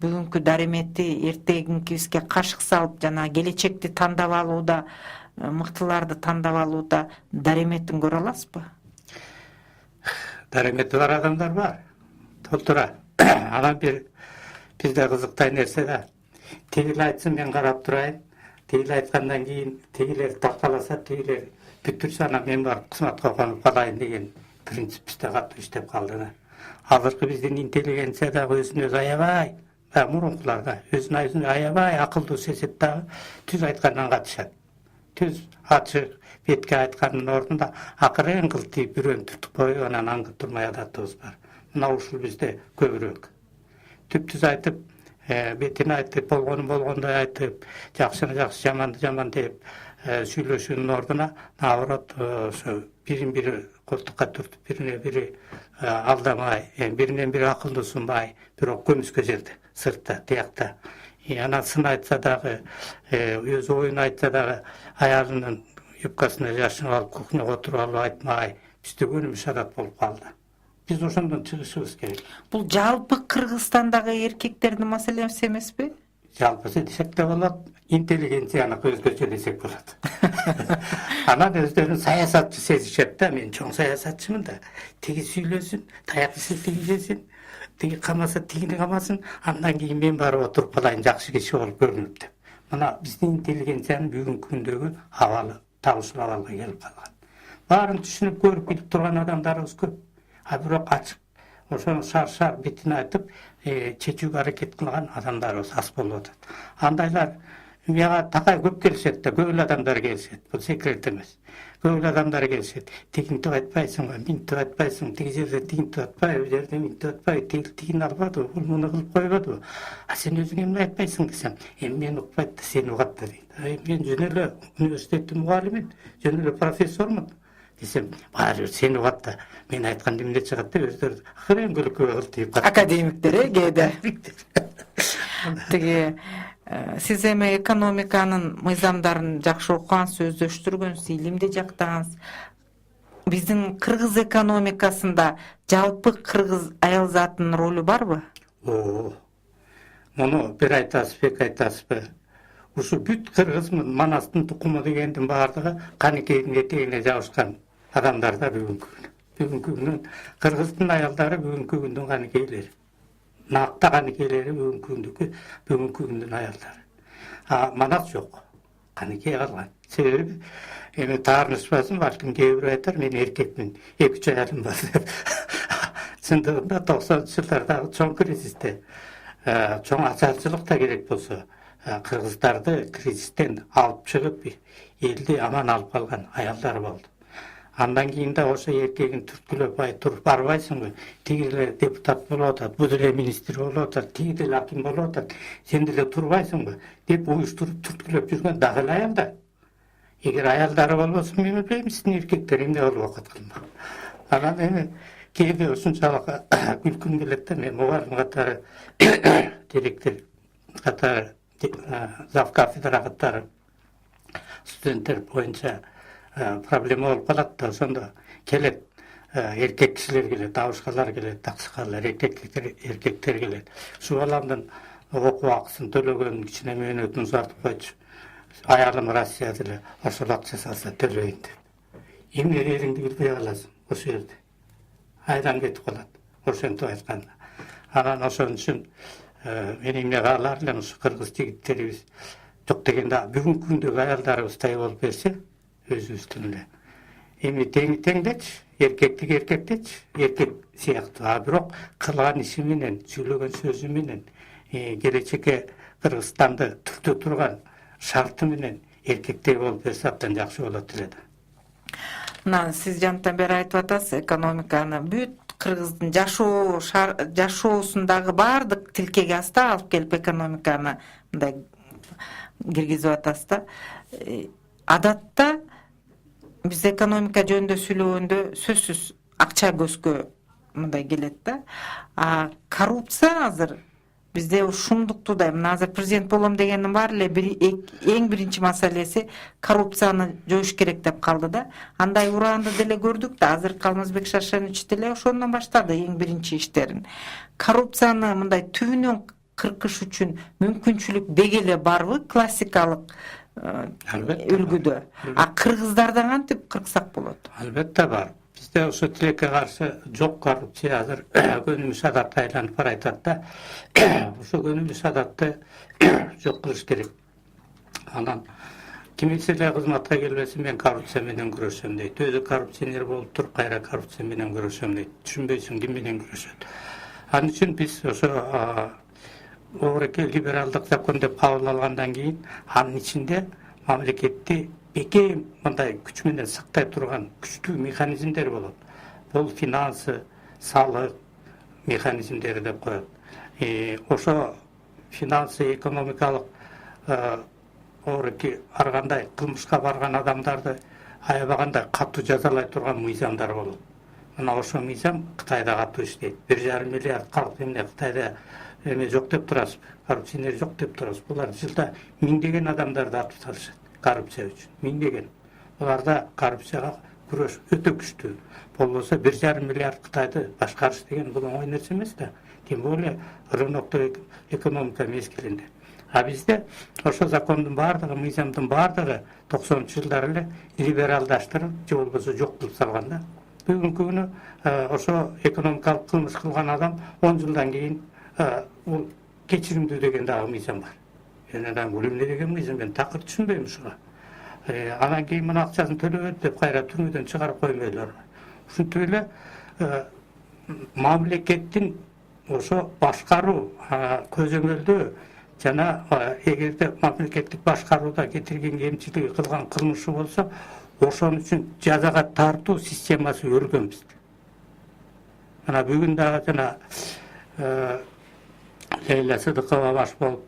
A: бүгүнкү даремети эртеңкибизге кашык салып жана келечекти тандап алууда, мыктыларды тандап алууда дареметін көрө аласызбы?
B: Даремети бар адамдар бар. Толтура. Анан бизде кызыктуу нерсе да. Тигил айтсын мен карап турайын. Тигил айткандан кийин тигилер такталаса, тигилер бүтүрсө анан мен барып кызматка конуп калайын деген принцип бизде катуу иштеп калды. Азыркы биздин интеллигенция дагы өзүн өзү аябай, мурункуларда өзүн аябай акылдуу сезет дагы түз айткандан катышат. Түз ачык бетке айткандын ордунда акырын кылтыйып бирөөнү түртүп коюп анан аңгы турмай адатыбыз бар. Мына ушул бизде көбүрөөк. Түп-түз айтып, бетин айтып, болгондой айтып, жакшыны жакшы, жаманды жаман деп сүйлөшүүнүн ордуна наоборот ошо бирин-бири колтукка түртүп, бирине-бири алдамай, биринен бири акылды сунбай, бирок көмүскө жерде, сыртта, тиякта. Анан сын айтса дагы, өз оюн айтса дагы, аялынын юбкасына жашынып алып, кухняга отуруп алып айтмай, бизде көнүмүш адат болуп калды. Биз ошондон чыгышыбыз керек.
A: Бул жалпы Кыргызстандагы эркектердин маселеси эмеспи?
B: Жалпысы десек де болот, интеллигенцияны өзгөчө десек болот. Анан өздөрүн саясатчы сезишет да, мен чоң саясатчымын да. Тиги сүйлөсүн, таякты тиги жесин, тиги камаса тигини камасын, андан кийин мен барып отуруп калайын, жакшы киши болуп көрүнүп деп. Мына биздин интеллигенциянын бүгүнкү күндөгү абалы, табышыл абалга келип калган. Баарын түшүнүп көрүп билип турган адамдарыбыз көп. Бирок ачык ошону шар бетине айтып, чечүүгө аракет кылган адамдарыбыз аз болуп атат. Андайлар мага такай көп келишет да, көп эле адамдар келишет. Бул секрет эмес. Көп эле адамдар келишет. Тигинтип айтпайсыңбы, минтип айтпайсың, тиги жерде тигинтип атпайбы, бу жерде минтип атпайбы, тигин албадыбы, бул муну кылып койбодубу? Сен өзүң эмне айтпайсың десем, мен укпайт да, сени угат да дейт. Мен жөн эле университеттин мугалимин, жөн эле профессормун десем, баары сени угат да, мен айткан эмне чыгат деп өздөрү акырын күлкүгө кылтыйып калат.
A: Академиктер, кээде. Тиги сиз эми экономиканын мыйзамдарын жакшы окугансыз, өздөштүргөнсүз, илимди жактагансыз. Биздин кыргыз экономикасында жалпы кыргыз аял затынын ролу барбы?
B: Муну бир айтасыз, бек айтасызбы? Ушу бүт кыргызмын, манастын тукуму дегендин баардыгы каныкейдин этегине жабышкан адамдар да бүгүнкү күндүн кыргыздын аялдары, бүгүнкү күндүн каныкейлери. Накта каныкейлери бүгүнкү күндүн аялдары. Манас жок. Каныкей калган. Себеби эми таарынышпасын, балким кээ бирөө айтар, мен эркекмин, 2-3 аялым бар деп. Чындыгында 90-жылдардагы чоң кризисте, чоң ачарчылык да керек болсо, кыргыздарды кризистен алып чыгып, элди аман алып калган аялдар болду. Андан кийин да ошо эркегин түрткүлөп туруп барбайсыңбы? Тиги деле депутат болуп атат, бу деле министр болуп атат, тиги деле аким болуп атат, сен деле турбайсыңбы деп уюштуруп түрткүлөп жүргөн дагы эле аялдар. Эгер аялдары болбосо, мен билбейм, сиздин эркектер эмне болуп атканын. Анан эми кээде ушунчалык күлкүм келет да, мен мугалим катары, директор катары, зав кафедра катары студенттер боюнча проблема болуп калат да, ошондо келет, эркек кишилер келет, абышкалар келет, аксакалдар, эркектер келет. Ушу баламдын окуу акысын төлөгөн кичине мөөнөтүн узартып койчу. Аялым Россияда эле ошол акча салса төлөйүн деп. Эмне дериңди билбей каласың ошол жерде. Айдан кетип калат, ошентип айтканда. Анан ошон үчүн мен эмне каалар элем, ушу кыргыз жигиттерибиз жок дегенде бүгүнкү күндөгү аялдарыбыздай болуп берсе, өзүбүздүн эле. Эми теңдечи, эркектик эркектечи, эркек сыяктуу. Бирок кылган иши менен, сүйлөгөн сөзү менен, келечекке Кыргызстанды түртө турган шарты менен эркектей болуп берсе абдан жакшы болот эле да.
A: Мына сиз жантан бери айтып атасыз, экономиканы бүт кыргыздын жашоосундагы баардык тилкеге аста алып келип экономиканы мындай киргизип атасыз да. Адатта биз экономика жөнүндө сүйлөгөндө сөзсүз акча көзгө мындай келет да. Коррупция азыр бизде ушундукту да мына азыр президент болом дегендин баары эле эң биринчи маселеси коррупцияны жоюш керек деп калды да. Андай ураанды деле көрдүк да, азыр Алмазбек Шаршенович деле ошондон баштады эң биринчи иштерин. Коррупцияны мындай түбүнөн кыркыш үчүн мүмкүнчүлүк деги эле барбы классикалык үлгүдө? Кыргыздарда кантип кырксак болот?
B: Албетте бар. Bizde ошо тилекке каршы жок коррупция азыр көнүмүш адатка айланып баратат да. Ошо көнүмүш адатты жок кылыш керек. Анан кимиси эле кызматка келбесе мен коррупция менен күрөшөм дейт. Өзү коррупционер болуп туруп кайра коррупция менен күрөшөм дейт. Түшүнбөйсүң ким менен күрөшөт. Анын үчүн биз ошо орке либералдык закон деп кабыл алгандан кийин анын ичинде мамлекетти бекем мындай күч менен сактай турган күчтүү механизмдер болот. Бул финансы, салык механизмдери деп коет. Ошо финансы, экономикалык орки ар кандай кылмышка барган адамдарды аябагандай катуу жазалай турган мыйзамдар болот. Мына ошо мыйзам Кытайда катуу иштейт. 1,5 миллиард калк эмне Кытайда эме жок деп турасызбы? Коррупционер жок деп турасыз. Булар жылда миңдеген адамдарды атып салышат. Коррупция үчүн миңдеген. Буларда коррупцияга күрөш өтө күчтүү. Болбосо 1,5 миллиард Кытайды башкарыш деген бул оңой нерсе эмес да. Тем более рыноктук экономика мезгилинде. Бизде ошо закондун баардыгы, мыйзамдын баардыгы 90-жылдары эле либералдаштырып, же болбосо жок кылып салган да. Бүгүнкү күнү ошо экономикалык кылмыш кылган адам 10 жылдан кийин бул кечиримдүү деген дагы мыйзам бар. Адам бул эмне деген мыйзам, мен такыр түшүнбөйм ушуга. Анан кийин мына акчасын төлөбөт деп кайра түрмөдөн чыгарып коймойлор. Ушинтип эле мамлекеттин ошо башкаруу көзөмөлдөө жана эгерде мамлекеттик башкарууда кетирген кемчилиги кылган кылмышы болсо, ошон үчүн жазага тартуу системасы өргөн бизде. Мына бүгүн дагы жана Лейла Сыдыкова баш болуп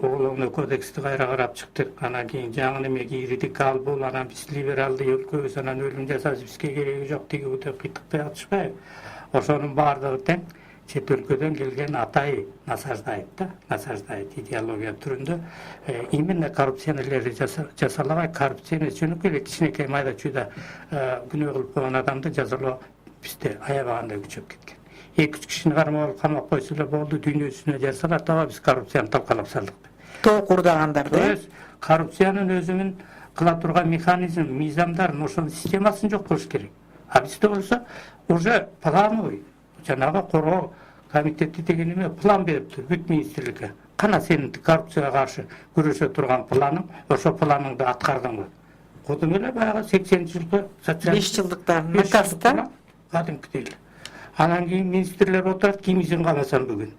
B: Уголовный кодексти кайра карап чыктык. Анан кийин жаңы неме кирдик, ал бул анан биз либералдуу өлкөбүз, анан өлүм жазасы бизге кереги жок деген деп кыйтыктай атышпайбы? Ошонун баардыгы тең чет өлкөдөн келген атай насаждайт да, насаждайт идеология түрүндө. Именно коррупционерлерди жасалабай, коррупцияны жөнөкөй эле кичинекей майда чүйдө күнөө кылып койгон адамды жазалоо бизде аябагандай күчөп кеткен. 2-3 кишини кармап камап койсо эле болду, дүйнөсүнө жасалат, аба биз коррупцияны талкалап салдык.
A: Тоокурдагандар да.
B: Коррупциянын өзүнүн кыла турган механизм, мыйзамдарын, ошонун системасын жок кылыш керек. Бизде болсо уже плановый жанагы короо комитети деген эме план бериптир бүт министрликке. Кана сенин коррупцияга каршы күрөшө турган планың, ошо планыңды аткардыңбы? Кодум эле баягы 80-жылкы
A: 5 жылдыктарын накаста
B: кадимкидей эле. Анан кийин министрлер отурат, кимисин кармасам бүгүн.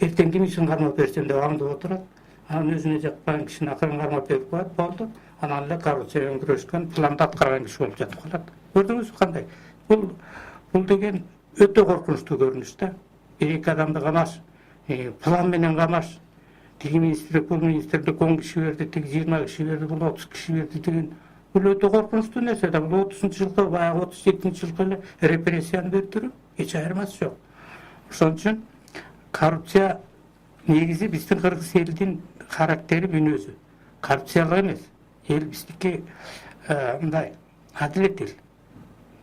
B: Эртең кимисин кармап берсем деп аңдып отурат. Анан өзүнө жакпаган кишини акырын кармап берип коет, болду. Анан эле коррупция менен күрөшкөн, планды аткарган киши болуп жатып калат. Көрдүңүзбү кандай? Бул деген өтө коркунучтуу көрүнүш да. Бир-эки адамды камаш, план менен камаш. Тиги министрлик, бул министрлик 10 киши берди, тиги 20 киши берди, бул 30 киши берди деген. Бул өтө коркунучтуу нерсе да. Бул 30-жылкы, баягы 37-жылкы эле репрессияны бердирүү, эч айырмасы жок. Ошон үчүн коррупция негизи биздин кыргыз элдин характери, мүнөзү. Коррупциялык эмес. Эл биздики мындай адилет эл.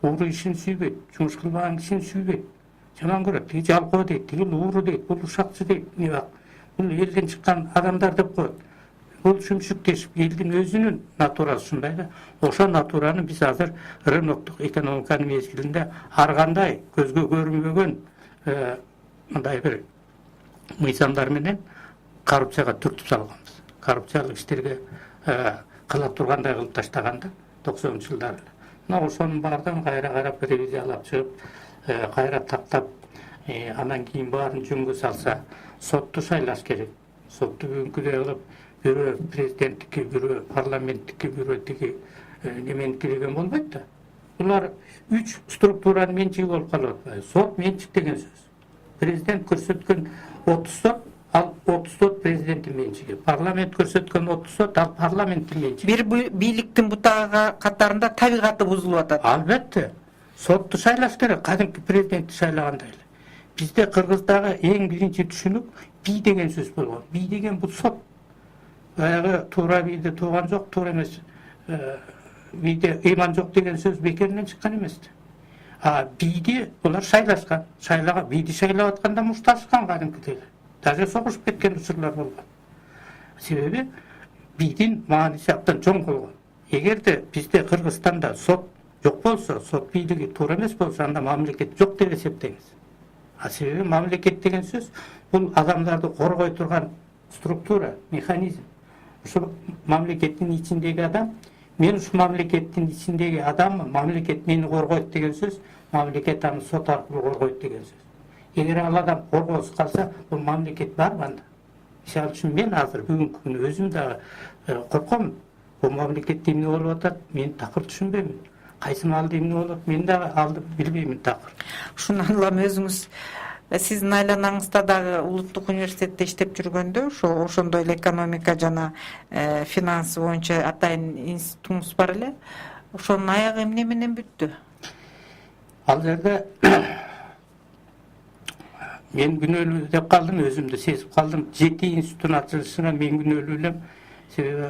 B: Ууру ишин сүйбөйт, жумуш кылбаган кишини сүйбөйт. Жаман көрөт. Тиги жалкоо дейт, тиги ууру дейт, бул ушакчы дейт. Бул элден чыккан адамдар деп коет. Бул шүмшүктешип, элдин өзүнүн натурасы ушундай да. Ошо натураны биз азыр рыноктук экономиканын мезгилинде ар кандай көзгө көрүнбөгөн мындай бир мыйзамдар менен коррупцияга түртүп салганбыз. Коррупциялык иштерге кыла тургандай кылып таштаганда 90-жылдары. Мына ошонун баардыгын кайра карап ревизиялап чыгып, кайра тактап, анан кийин баарын жөнгө салса, сотту шайлаш керек. Сотту бүгүнкүдөй кылып, бирөө президенттикке, бирөө парламенттикке, бирөө тиги неменики деген болбойт да. Булар 3 структуранын менчиги болуп калып атпайбы? Сот менчик деген сөз. Президент көрсөткөн 30 сот, ал 30 сот президенттин менчиги. Парламент көрсөткөн 30 сот, ал парламенттин менчиги.
A: Бир бийликтин бутагы катарында табигаты бузулуп атат.
B: Албетте. Сотту шайлаш керек, кадимки президентти шайлагандай эле. Бизде Кыргыздагы эң биринчи түшүнүк бий деген сөз болгон. Бий деген бул сот. Баягы туура бийде тууган жок, туура эмес бийде ыйман жок деген сөз бекеринен чыккан эмес. Бийди булар шайлашкан. Шайлага бийди шайлап атканда мушташкан кадимкидей. Даже согушуп кеткен учурлар болгон. Себеби бийдин мааниси абдан чоң болгон. Эгерде бизде Кыргызстанда сот жок болсо, сот бийлиги туура эмес болсо, анда мамлекет жок деп эсептейбиз. Себеби мамлекет деген сөз бул адамдарды коргой турган структура, механизм. Ошо мамлекеттин ичиндеги адам, мен ушул мамлекеттин ичиндеги адаммын, мамлекет мени коргойт деген сөз, мамлекет аны сот аркылуу коргойт деген сөз. Эгер ал адам коргоосуз калса, бул мамлекет барбы анда? Мисалы үчүн мен азыр бүгүнкү күнү өзүм дагы корком. Бул мамлекетте эмне болуп атат, мен такыр түшүнбөймүн. Кайсы маалда эмне болот, мен дагы алды билбеймин такыр.
A: Ушундан улам өзүңүз сиздин айланаңызда дагы улуттук университетте иштеп жүргөндө ошондой эле экономика жана финансы боюнча атайын институтуңуз бар эле. Ошонун аягы эмне менен бүттү?
B: Ал жерде мен күнөөлүү деп калдым, өзүмдү сезип калдым. 7 институттун ачылышына мен күнөөлүү элем. Себеби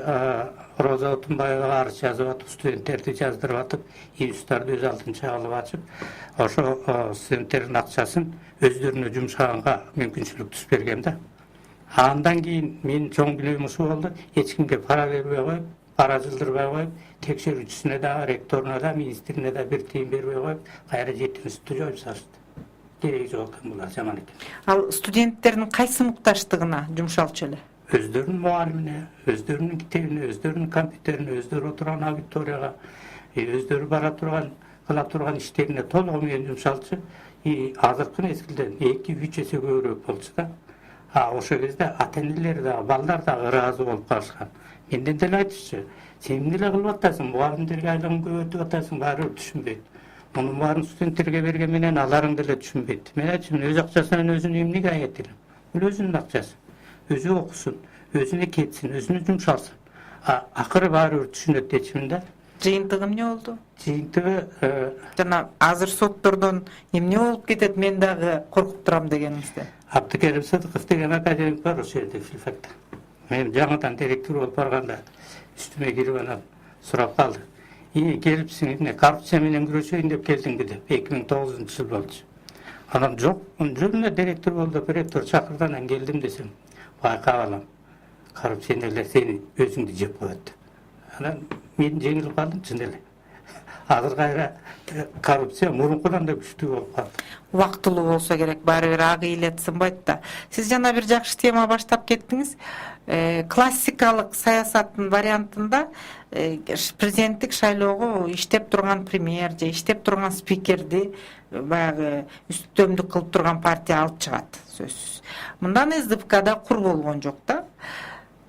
B: Роза Отунбаева арыз жазып атып, студенттерди жаздырып атып, институттарды өз алдын чагылып ачып, ошо студенттердин акчасын өздөрүнө жумшаганга мүмкүнчүлүк түз берген да. Андан кийин мен чоң күнөөм ушул болду. Эч кимге пара бербей коюп, пара жылдырбай коюп, текшерүүчүсүнө да, ректоруна да, министрине да бир тыйын бербей коюп, кайра 7 институтты жоюп салышты. Кереги жок экен булар, жаман экен.
A: Ал студенттердин кайсы мукташтыгына жумшалчу эле?
B: Өздөрүнүн мугалимине, өздөрүнүн китебине, өздөрүнүн компьютерине, өздөрү отурган аудиторияга, өздөрү бара турган, кыла турган иштерине толугу менен жумшалчу. Азыркы мезгилден 2-3 эсе көбүрөөк болчу да. Ошол кезде ата-энелер дагы, балдар дагы ыраазы болуп калышкан. Менден деле айтышчу, сен эмне эле кылып атасың, мугалимдерге айланып көбөйтүп атасың, баары түшүнбөйт. Мунун баарын студенттерге берген менен аларың деле түшүнбөйт. Мен айтчумун, өз акчасынан өзүн эмнеге аят элем? Бул өзүнүн акчасы. Өзү окусун, өзүнө кетсин, өзүнө жумшалсын. Акыры баары түшүнөт дечимин да.
A: Жыйынтыгы эмне болду?
B: Жыйынтыгы
A: жана азыр соттордон эмне болуп кетет, мен дагы коркуп турам дегениңизде.
B: Абдыкерим Сыдыков деген академик бар ошол жерде филфакта. Мен жаңыдан директор болуп барганда үстүмө кирип анан сурап калды. Келипсиң, эмне коррупция менен күрөшөйүн деп келдиңби деп. 2009-жыл болчу. Анан жок, жөнүнө директор болду деп ректор чакырды, анан келдим десем, байкап алам. Коррупционерлер сени өзүңдү жеп коет. Анан мен жеңилип калдым, чын эле. Азыр кайра коррупция мурункудан да күчтүү болуп калды.
A: Убактылуу болсо керек, баары бир ак ыйлет сынбайт да. Сиз жана бир жакшы тема баштап кеттиңиз. Классикалык саясаттын вариантында президенттик шайлоого иштеп турган премьер же иштеп турган спикерди баягы үстөмдүк кылып турган партия алып чыгат, сөзсүз. Мындан СДПКда кур болгон жок да.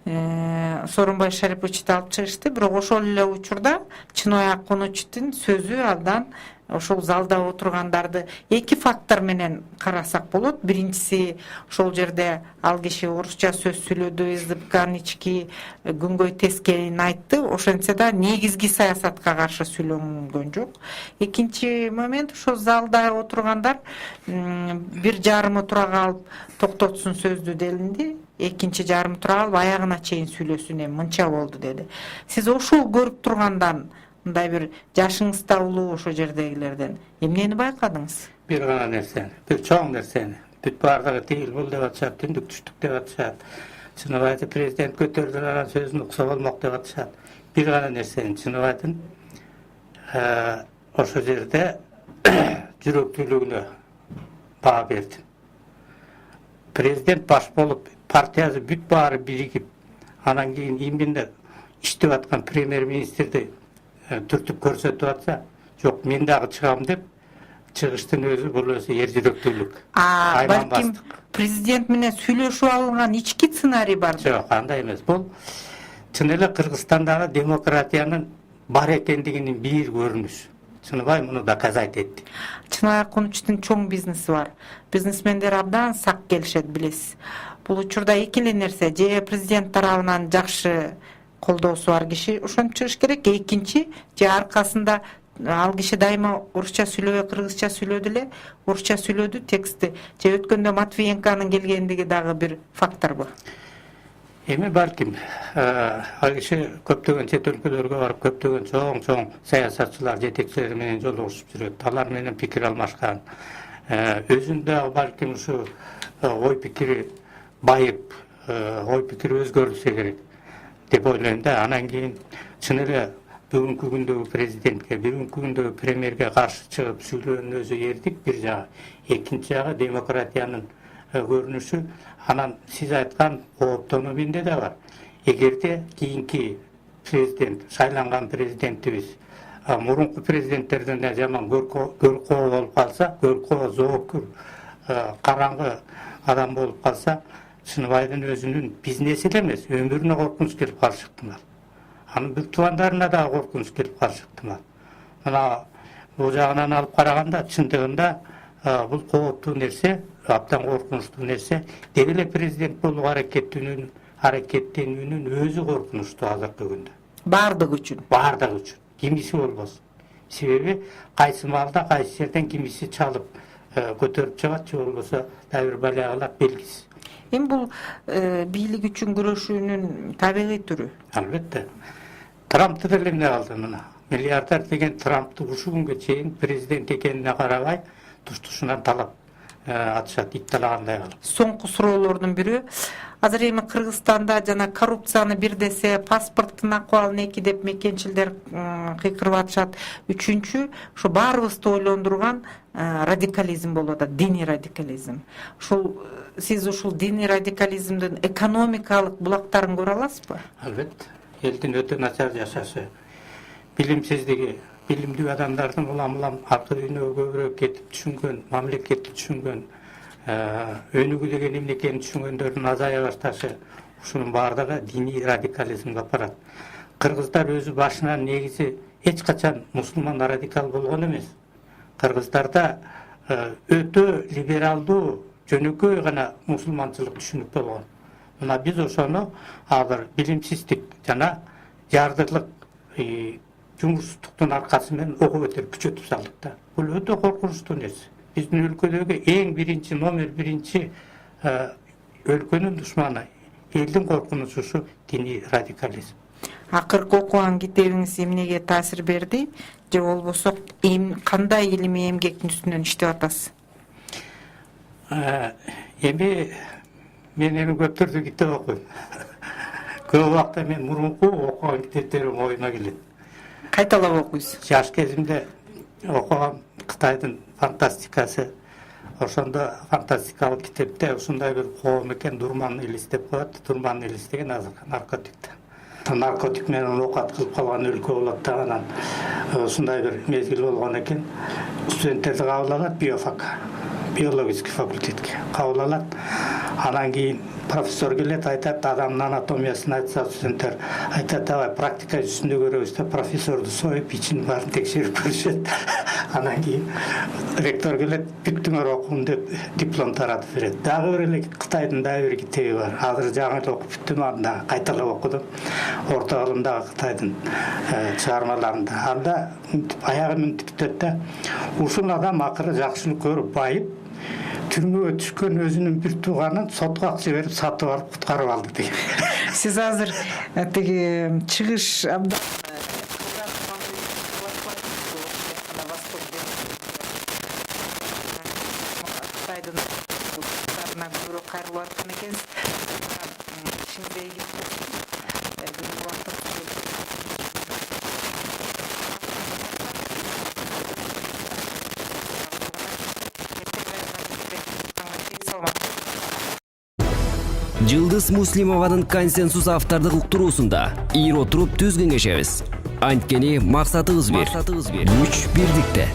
A: Сооронбай Шариповичти алып чыгышты, бирок ошол эле учурда Чынобай Акунучтун сөзү абдан ошол залда отургандарды эки фактор менен карасак болот. Биринчиси, ошол жерде ал киши орусча сөз сүйлөдү, СДПКнын ички күнгөй тескерин айтты, ошентсе да негизги саясатка каршы сүйлөнгөн жок. Экинчи момент, ошол залда отургандар бир жарымы тура калып токтотсун сөздү делинди. Экинчи жарым тура калып аягына чейин сүйлөсүн, мынча болду деди. Сиз ошол көрүп тургандан, мындай бир жашыңыз да улуу ошол жердегилерден эмнени байкадыңыз?
B: Бир гана нерсени, бир чоң нерсени. Бүт бардыгы тигил бул деп атышат, түндүк түштүк деп атышат. Чыныбайды президент көтөрдү, анан сөзүн укса болмок деп атышат. Бир гана нерсени, Чыныбайдын ошол жерде жүрөктүүлүгүнө баа бердим. Президент баш болуп, партиясы бүт баары биригип, анан кийин имбинде иштеп аткан премьер-министрди түртүп көрсөтүп атса, жок, мен дагы чыгам деп, чыгыштын өзү бул өзү ер жүрөктүүлүк.
A: Балким президент менен сүйлөшүп алынган ички сценарий бар.
B: Жок, андай эмес. Бул чын эле Кыргызстандагы демократиянын бар экендигинин бир көрүнүшү. Чыныбай муну доказать этти.
A: Чынобай Акунучтун чоң бизнеси бар. Бизнесмендер абдан сак келишет, билесиз. Бул учурда эки эле нерсе, же президент тарабынан жакшы колдоосу бар киши ошентип чыгыш керек, экинчи же аркасында ал киши дайыма орусча сүйлөбөй кыргызча сүйлөдү эле, орусча сүйлөдү тексти. Же өткөндө Матвиенконун келгендиги дагы бир факторбу?
B: Эми балким ал киши көптөгөн чет өлкөлөргө барып көптөгөн чоң саясатчылар жетекчилери менен жолугушуп жүрөт. Алар менен пикир алмашкан. Өзүн дагы балким ушу ой пикири байып, ой пикири өзгөрүлсө керек деп ойлойм да. Анан кийин чын эле бүгүнкү күндөгү президентке, бүгүнкү күндөгү премьерге каршы чыгып сүйлөөнүн өзү эрдик бир жагы. Экинчи жагы демократиянын көрүнүшү. Анан сиз айткан кооптонуу менде да бар. Эгерде кийинки президент, шайланган президентибиз мурунку президенттерден да жаман көркөө болуп калса, көркөө жоопкөр караңгы адам болуп калса, Чыныбайдын өзүнүн бизнеси эле эмес, өмүрүнө коркунуч келип калышы ыктымал. Анын бүк туугандарына да коркунуч келип калышы ыктымал. Мына бул жагынан алып караганда чындыгында бул кооптуу нерсе, абдан коркунучтуу нерсе. Деги эле президент болууга аракеттенүүнүн өзү коркунучтуу азыркы күндө.
A: Бардыгы үчүн.
B: Бардыгы үчүн. Кимиси болбосун. Себеби кайсы маалда кайсы жерден кимиси чалып көтөрүп чыгат, же болбосо дагы бир бала кылат белгисиз.
A: Эми бул бийлик үчүн күрөшүүнүн табигый түрү.
B: Албетте. Трампты деле эмне кылды мына. Миллиардер деген Трампты ушул күнгө чейин президент экенине карабай туш-тушунан талап атышат, итталагандай кылып.
A: Соңку суроолордун бирөө, азыр эми Кыргызстанда жана коррупцияны бир десе, паспорттун акыбалын эки деп мекенчилдер кыйкырып атышат. Үчүнчү, ушу баарыбызды ойлондурган радикализм болуп атат, диний радикализм. Ушул сиз ушул диний радикализмдин экономикалык булактарын көрө аласызбы?
B: Албетте. Элдин өтө начар жашашы, билимсиздиги, билимдүү адамдардын улам аркы дүйнөгө көбүрөөк кетип түшүнгөн, мамлекетти түшүнгөн, өнүгүү деген эмне экенин түшүнгөндөрдүн азая башташы, ушунун баардыгы диний радикализмге апарат. Кыргыздар өзү башынан негизи эч качан мусулман радикал болгон эмес. Кыргыздарда өтө либералдуу, жөнөкөй гана мусулманчылык түшүнүк болгон. Мына биз ошону азыр билимсиздик жана жардырлык жумушсуздуктун аркасы менен окуп өтүп күчөтүп салдык да. Бул өтө коркунучтуу нерсе. Биздин өлкөдөгү эң биринчи, номер биринчи өлкөнүн душманы, элдин коркунучу ушу диний радикализм.
A: Акыркы окуган китебиңиз эмнеге таасир берди? Же болбосо кандай илимий эмгектин үстүнөн иштеп атасыз?
B: Мен көптөрдү китеп окуйм. Көп убакта мен мурунку окуган китептерим оюма келет.
A: Кайталап окуйсуз?
B: Жаш кезимде окуган Кытайдын фантастикасы, ошондо фантастикалык китепте ушундай бир коом экен, Дурман Элис деп коет. Дурман Элис деген азыр наркотик. Наркотик менен оокат кылып калган өлкө болот да, анан ушундай бир мезгил болгон экен. Студенттерди кабыл алат биологический факультетке кабыл алат. Анан кийин профессор келет, айтат, адамдын анатомиясын айтса, студенттер айтат, давай практика жүзүндө көрөбүз деп профессорду союп, ичин баарын текшерип көрүшөт. Анан кийин ректор келет, бүттүңөр окуун деп диплом таратып берет. Дагы бир эле Кытайдын дагы бир китеби бар. Азыр жаңы эле окуп бүттүм, анда кайталап окудум. Орто кылымдагы Кытайдын чыгармаларында. Анда аягы мынтип бүтөт да, ушул адам акыры жакшылык көрүп байып, түрмөгө түшкөн өзүнүн бир тууганын сотко акча берип сатып алып куткарып алды деген.
A: Сиз азыр тиги чыгыш абдан Кытайдын көбүрөөк кайрылып аткан экенсиз. Ишиңизде ийгилик болсун.
C: Жылдыз Муслимованын консенсус автордук уктуруусунда ийип отуруп түз кеңешебиз. Анткени максатыбыз бир. Күч бирдикте.